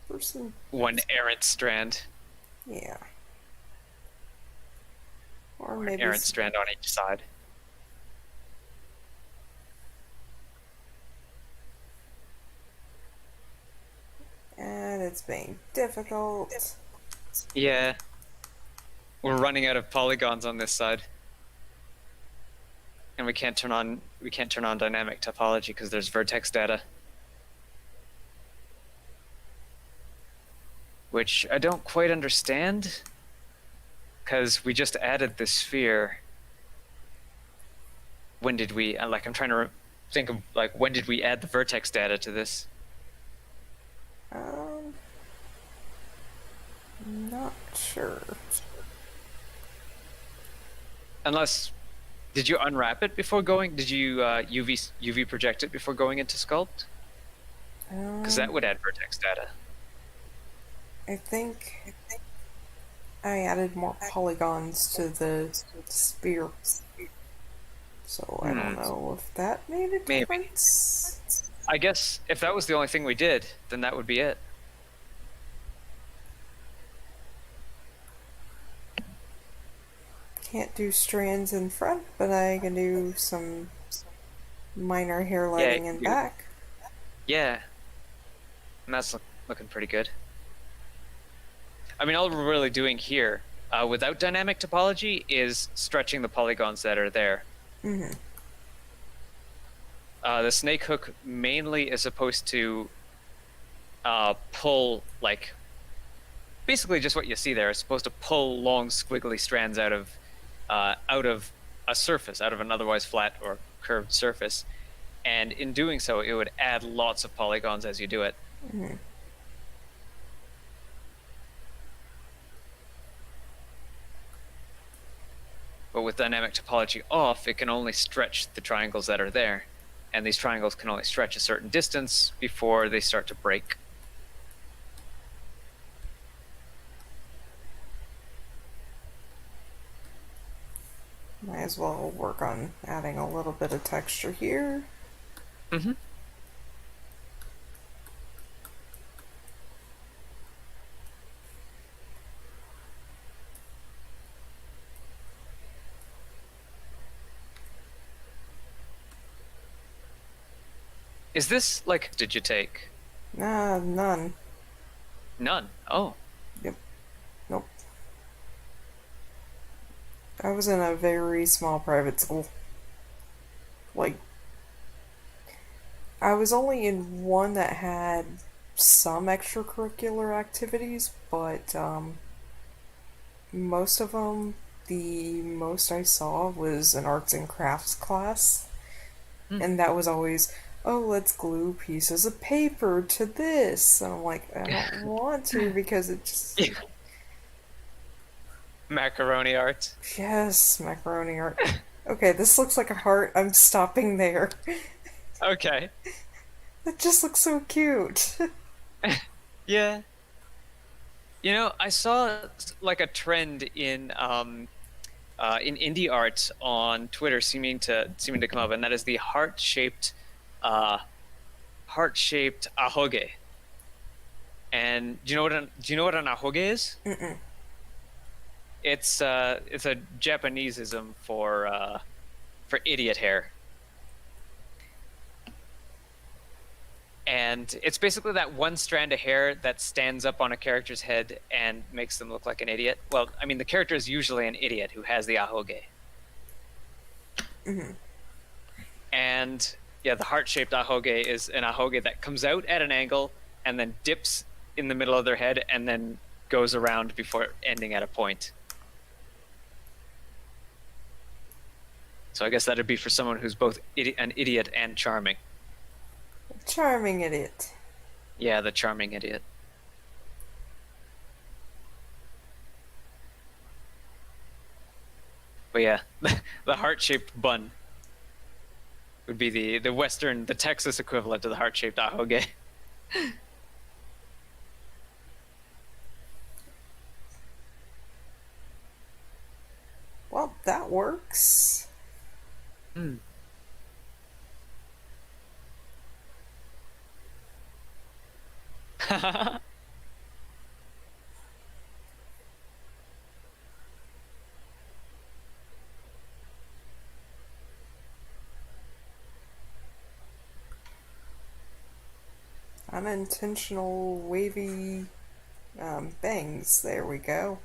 Person. errant strand. Yeah. Or Or an maybe. errant strand on each side. And it's being difficult. Yeah. We're running out of polygons on this side. And we can't turn on dynamic topology because there's vertex data. Which I don't quite understand because we just added the sphere. When did we, like, I'm trying to think of, like, when did we add the vertex data to this? Not sure. Unless, did you unwrap it before going? Did you UV project it before going into sculpt? Because that would add vertex data. I think I added more polygons to the sphere. So I don't know if that made a Maybe. difference. I guess if that was the only thing we did, then that would be it. Can't do strands in front, but I can do some minor hair Yeah, lighting in back. yeah, and that's looking pretty good. I mean, all we're really doing here, without dynamic topology, is stretching the polygons that are there. Mm-hmm. The snake hook mainly is supposed to pull, like, basically just what you see there. It's supposed to pull long, squiggly strands out of a surface, out of an otherwise flat or curved surface. And in doing so, it would add lots of polygons as you do it. Mm-hmm. But with dynamic topology off, it can only stretch the triangles that are there. And these triangles can only stretch a certain distance before they start to break. Might as well work on adding a little bit of texture here. Mm-hmm. Is this, like, did you take? Nah, none. None. Oh. Yep. Nope. I was in a very small private school. Like, I was only in one that had some extracurricular activities, but most of them, the most I saw was an arts and crafts class, Hmm. and that was always, oh, let's glue pieces of paper to this. And I'm like, I don't want to because it just. Macaroni art. Yes, macaroni art. Okay, this looks like a heart. I'm stopping there. Okay. It just looks so cute. Yeah. You know, I saw like a trend in indie art on Twitter seeming to come up, and that is the uh heart-shaped ahoge. And do you know what an ahoge is? Mm-mm. It's a Japaneseism for idiot hair. And it's basically that one strand of hair that stands up on a character's head and makes them look like an idiot. Well, I mean, the character is usually an idiot who has the ahoge. Mm-hmm. And yeah, the heart-shaped ahoge is an ahoge that comes out at an angle and then dips in the middle of their head and then goes around before ending at a point. So I guess that'd be for someone who's both an idiot and charming. Charming idiot. Yeah, the charming idiot. But yeah, the heart-shaped bun would be the Texas equivalent of the heart-shaped ahoge. Well, that works. Hmm. Unintentional wavy bangs. There we go.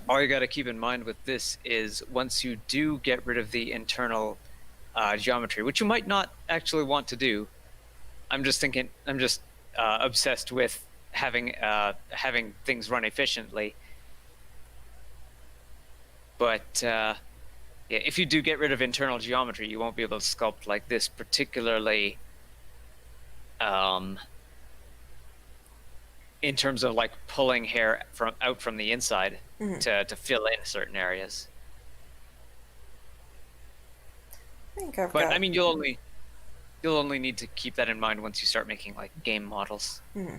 All you got to keep in mind with this is once you do get rid of the internal geometry, which you might not actually want to do. I'm just obsessed with having things run efficiently. But yeah, if you do get rid of internal geometry, you won't be able to sculpt like this, particularly um, in terms of like pulling hair from the inside Mm-hmm. to fill in certain areas. I think I've But got. I mean, you'll only need to keep that in mind once you start making like game models. Mm-hmm.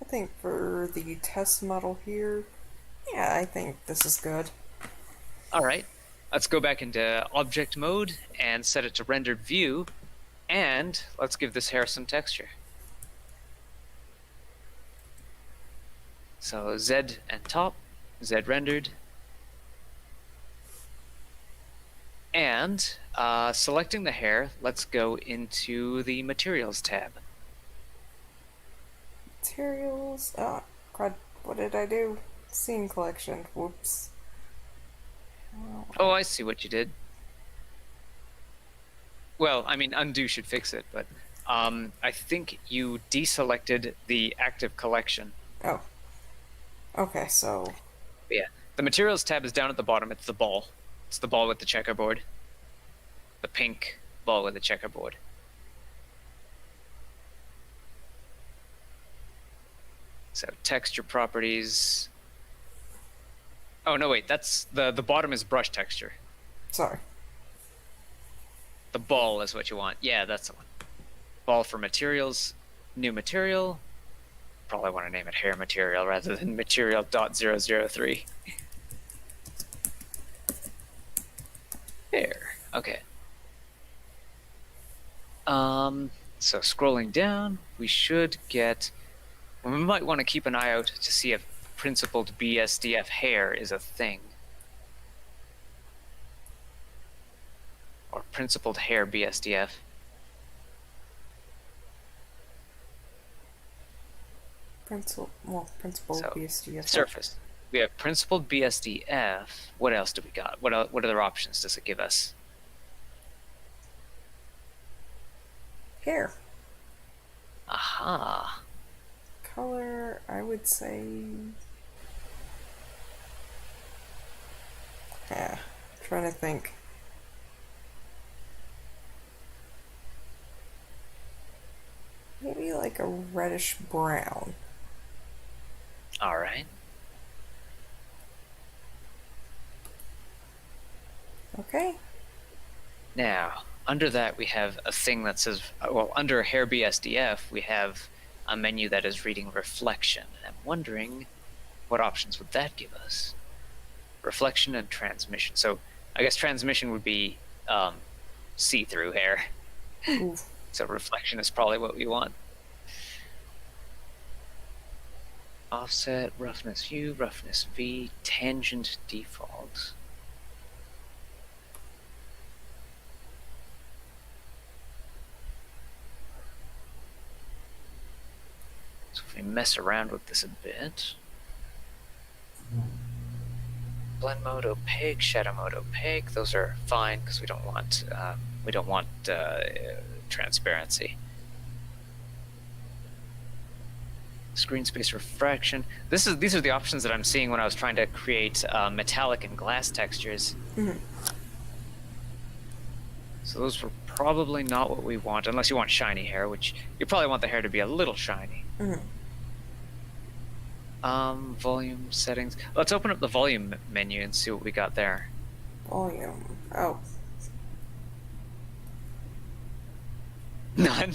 I think for the test model here, yeah, I think this is good. All right. let's go back into object mode and set it to rendered view, and let's give this hair some texture. So Z and top, Z rendered, and selecting the hair, let's go into the materials tab. Materials. Ah, crud. What did I do? Scene collection. Whoops. Oh, I see what you did. Well, I mean, undo should fix it, but I think you deselected the active collection. Oh. Okay, so... Yeah. The materials tab is down at the bottom. It's the ball. It's the ball with the checkerboard. The pink ball with the checkerboard. So texture properties. Oh, no, wait. That's the bottom is brush texture. Sorry. The ball is what you want. Yeah, that's the one. Ball for materials. New material. Probably want to name it hair material rather than material.003. Hair. Okay. So scrolling down, we should get... Well, we might want to keep an eye out to see if principled BSDF hair is a thing. Or principled hair BSDF. Principal So, BSDF. surface. We have principled BSDF. What else do we got? What other options does it give us? Hair. Aha. Color, I would say... Yeah, trying to think. Maybe like a reddish brown. All right. Okay. Now, under that we have a thing that says, well, under hair BSDF we have a menu that is reading reflection. I'm wondering what options would that give us? Reflection and transmission. So I guess transmission would be see-through hair. Ooh. So reflection is probably what we want. Offset, roughness U, roughness V, tangent default. So if we mess around with this a bit. Blend mode opaque, shadow mode opaque. Those are fine because we don't want transparency. Screen space refraction. These are the options that I'm seeing when I was trying to create metallic and glass textures. Mm-hmm. So those were probably not what we want, unless you want shiny hair, which you probably want the hair to be a little shiny. Mm-hmm. Volume settings. Let's open up the volume menu and see what we got there. Volume. Oh. None.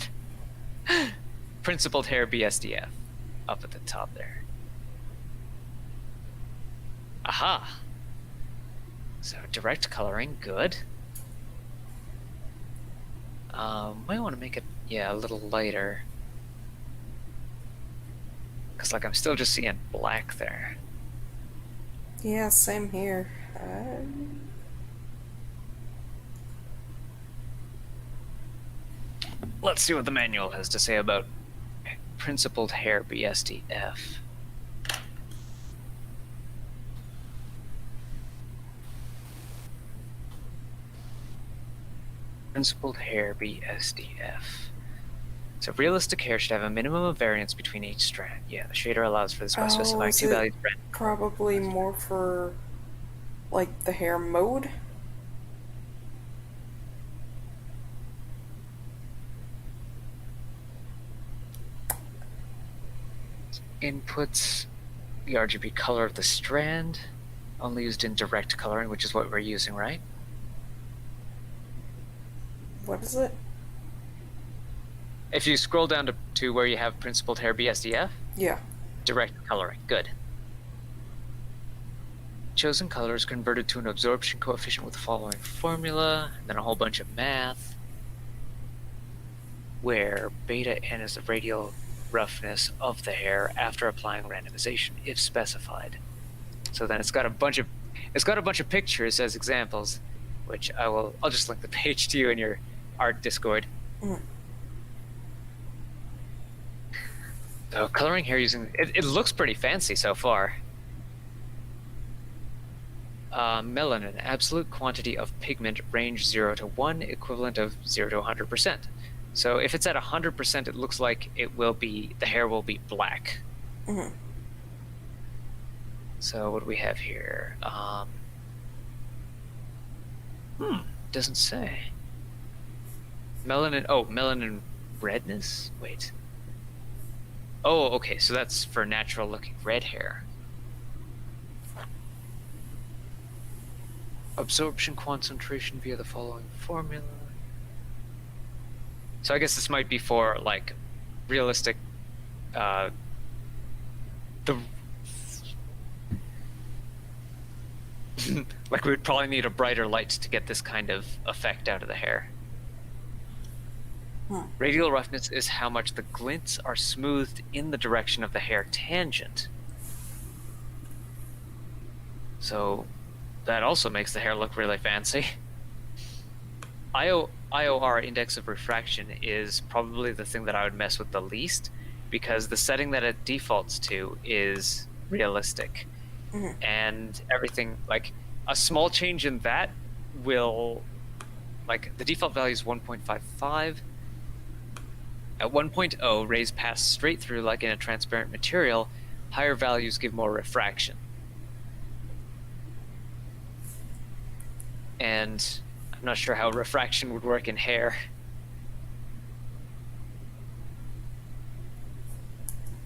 Principled hair BSDF. Up at the top there. Aha. So direct coloring, good. Might want to make it, yeah, a little lighter. Because, like, I'm still just seeing black there. Yeah, same here. Let's see what the manual has to say about principled hair BSDF. Principled hair BSDF. So realistic hair should have a minimum of variance between each strand. Yeah, the shader allows for this by specifying two values. Probably more for, like, the hair mode? Inputs, the RGB color of the strand, only used in direct coloring, which is what we're using, right? What is it? If you scroll down to where you have principled hair BSDF, Yeah. direct coloring, good. chosen color is converted to an absorption coefficient with the following formula, and then a whole bunch of math, where beta n is the radial roughness of the hair after applying randomization, if specified. So then it's got a bunch of pictures as examples, which I'll just link the page to you in your art Discord. Mm. So coloring hair using it looks pretty fancy so far. Melanin, absolute quantity of pigment, range 0 to 1, equivalent of 0 to 100%. So if it's at 100%, it looks like the hair will be black. Mm-hmm. So what do we have here? Doesn't say. Melanin redness? Wait. Oh, okay, so that's for natural looking red hair. Absorption concentration via the following formula. So I guess this might be for like realistic like we would probably need a brighter light to get this kind of effect out of the hair. Radial roughness is how much the glints are smoothed in the direction of the hair tangent. So that also makes the hair look really fancy. IOR, index of refraction, is probably the thing that I would mess with the least, because the setting that it defaults to is realistic. Mm-hmm. And everything, like a small change in that will, like the default value is 1.55. At 1.0, rays pass straight through like in a transparent material. Higher values give more refraction. And I'm not sure how refraction would work in hair.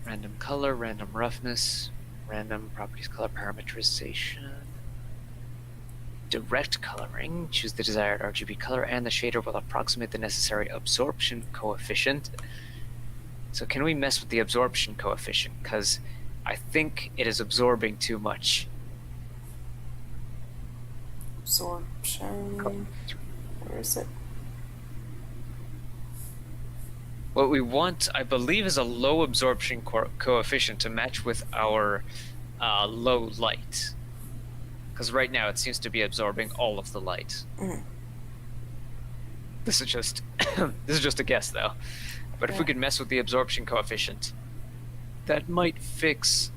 Random color, random roughness, random properties, color parameterization. Direct coloring, choose the desired RGB color and the shader will approximate the necessary absorption coefficient. So can we mess with the absorption coefficient? Because I think it is absorbing too much. Absorption. Where is it? What we want, I believe, is a low absorption coefficient to match with our low light. Because right now it seems to be absorbing all of the light. Mm. This is just this is just a guess, though. But if we could mess with the absorption coefficient, that might fix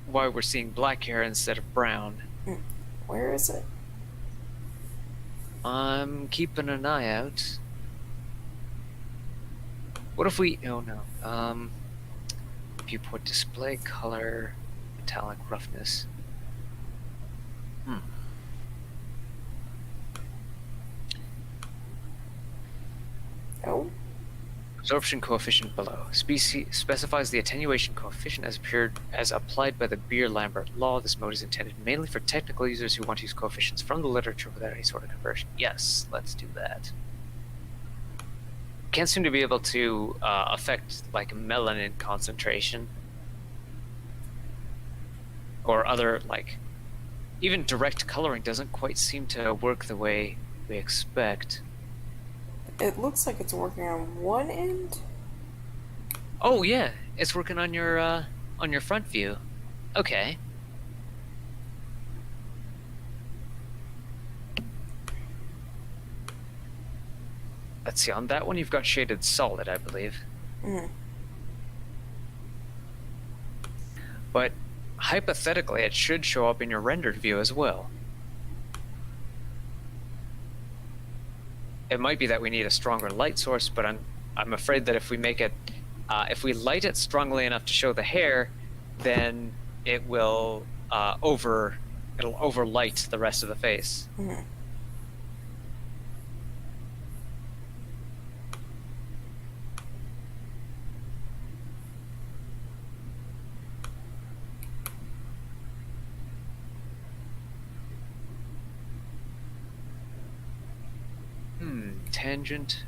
why we're seeing black hair instead of brown. Mm. Where is it? I'm keeping an eye out. What if we... Oh, no. Viewport display, color, metallic roughness. Oh. Absorption coefficient below. Specifies the attenuation coefficient as applied by the Beer-Lambert law. This mode is intended mainly for technical users who want to use coefficients from the literature without any sort of conversion. Yes, let's do that. Can't seem to be able to affect like melanin concentration or other like even direct coloring doesn't quite seem to work the way we expect. It looks like it's working on one end. Oh yeah, it's working on your front view. Okay. Let's see, on that one you've got shaded solid, I believe. Mm. But hypothetically, it should show up in your rendered view as well. It might be that we need a stronger light source, but I'm afraid that if we make it, if we light it strongly enough to show the hair, then it will it'll overlight the rest of the face. Mm. Tangent.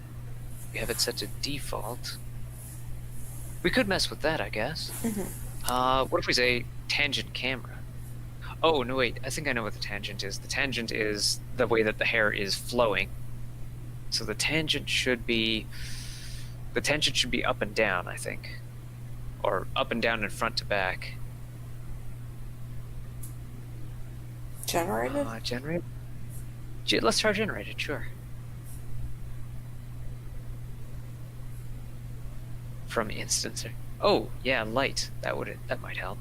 We have it set to default. We could mess with that, I guess. Mm-hmm. What if we say tangent camera? Oh, no, wait. I think I know what the tangent is. The tangent is the way that the hair is flowing. So the tangent should be... The tangent should be up and down, I think. Or up and down and front to back. Generated? Generate? Let's try generated, sure. From instancer. Oh, yeah, light. That might help.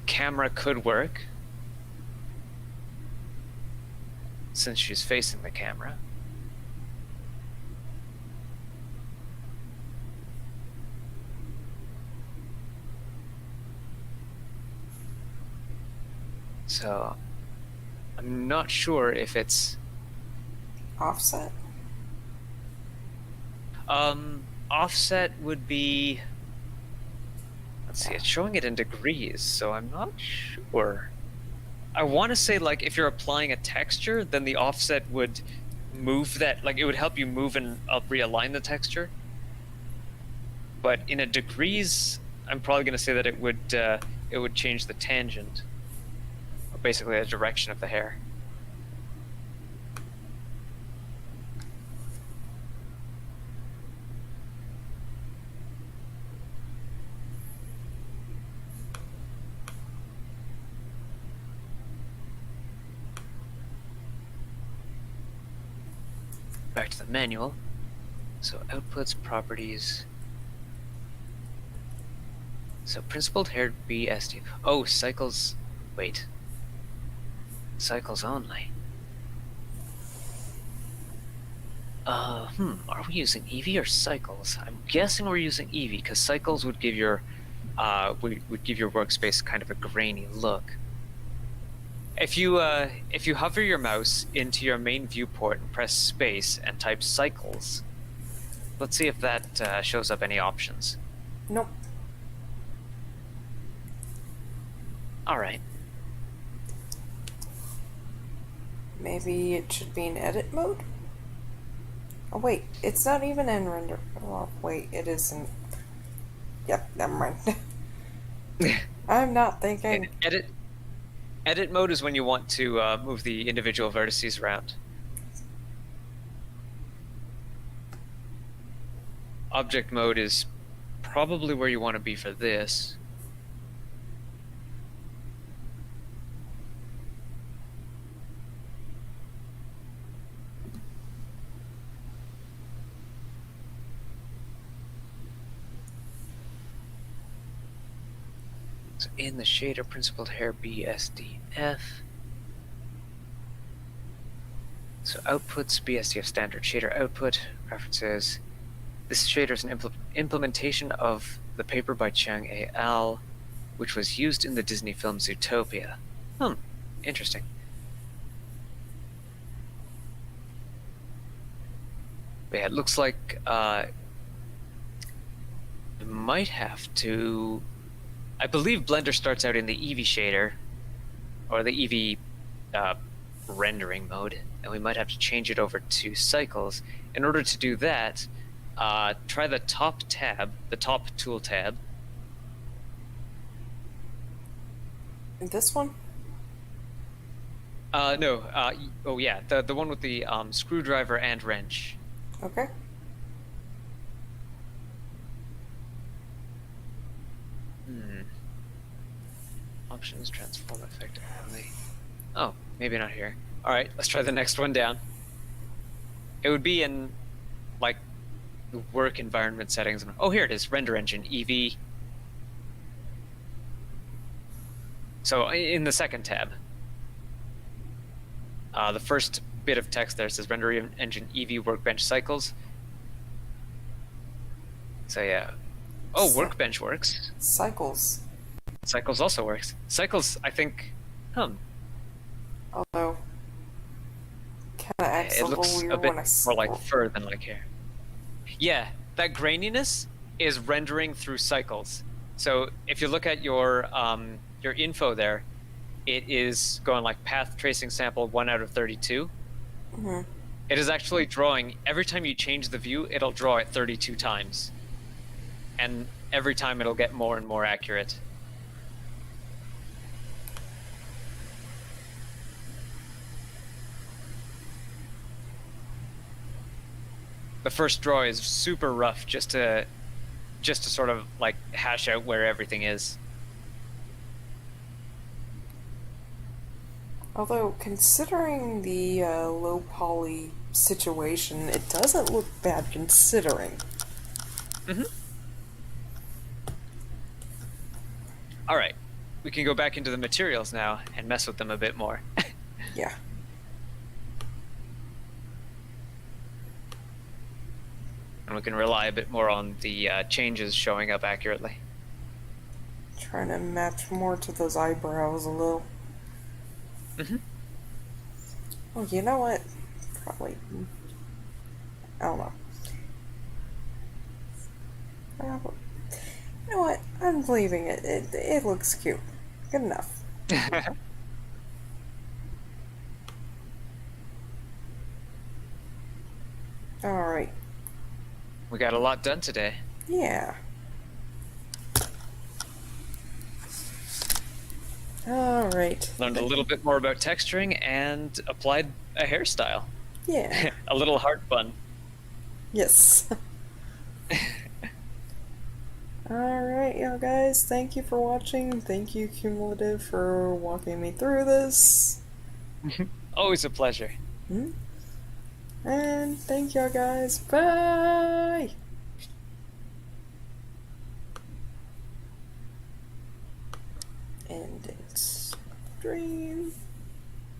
Camera could work. Since she's facing the camera. So, I'm not sure if it's... Offset? Offset would be... Let's see, it's showing it in degrees, so I'm not sure. I want to say, like, if you're applying a texture, then the offset would move that, like, it would help you move and realign the texture. But in a degrees, I'm probably going to say that it would change the tangent. Or basically the direction of the hair. Back to the manual. So outputs, properties. So principled hair BSD. Oh, cycles. Wait. Cycles only. Are we using Eevee or cycles? I'm guessing we're using Eevee because cycles would give your would give your workspace kind of a grainy look. If you hover your mouse into your main viewport and press space and type cycles, let's see if that shows up any options. Nope. All right. Maybe it should be in edit mode? Oh wait, it's not even in render. Oh wait, it isn't. Yep, never mind. I'm not thinking. Edit mode is when you want to move the individual vertices around. Object mode is probably where you want to be for this. So in the shader, principled hair BSDF. So outputs BSDF standard shader output references. This shader is an implementation of the paper by Chiang et al., which was used in the Disney film Zootopia. Interesting. But yeah, it looks like we might have to... I believe Blender starts out in the Eevee shader, or the Eevee rendering mode, and we might have to change it over to cycles. In order to do that, try the top tab, the top tool tab. This one? No. Oh yeah, the one with the screwdriver and wrench. Okay. Options, transform effect only. Oh, maybe not here. All right, let's try the next one down. It would be in, like, the work environment settings. Oh, here it is, render engine, Eevee. So in the second tab, the first bit of text there says render engine Eevee workbench cycles. So yeah. Oh, workbench works. Cycles. Cycles also works. Cycles, I think, Although, kind of acts it a little looks weird a bit when I more like fur than like hair. Yeah, that graininess is rendering through cycles. So if you look at your info there, it is going like path tracing sample 1 out of 32. Mm-hmm. It is actually drawing, every time you change the view, it'll draw it 32 times. And every time it'll get more and more accurate. The first draw is super rough, just to sort of like hash out where everything is. Although, considering the low poly situation, it doesn't look bad considering. Mm-hmm. All right, we can go back into the materials now and mess with them a bit more. Yeah. And we can rely a bit more on the changes showing up accurately. Trying to match more to those eyebrows a little. Mm-hmm. Oh, you know what? Probably. I don't know. You know what? I'm leaving it. It looks cute. Good enough. Alright. We got a lot done today. Yeah. Alright. Learned a little bit more about texturing and applied a hairstyle. Yeah. A little heart bun. Yes. Alright, y'all guys. Thank you for watching. Thank you, Cumulative, for walking me through this. Always a pleasure. And thank y'all guys. Bye! Ending stream.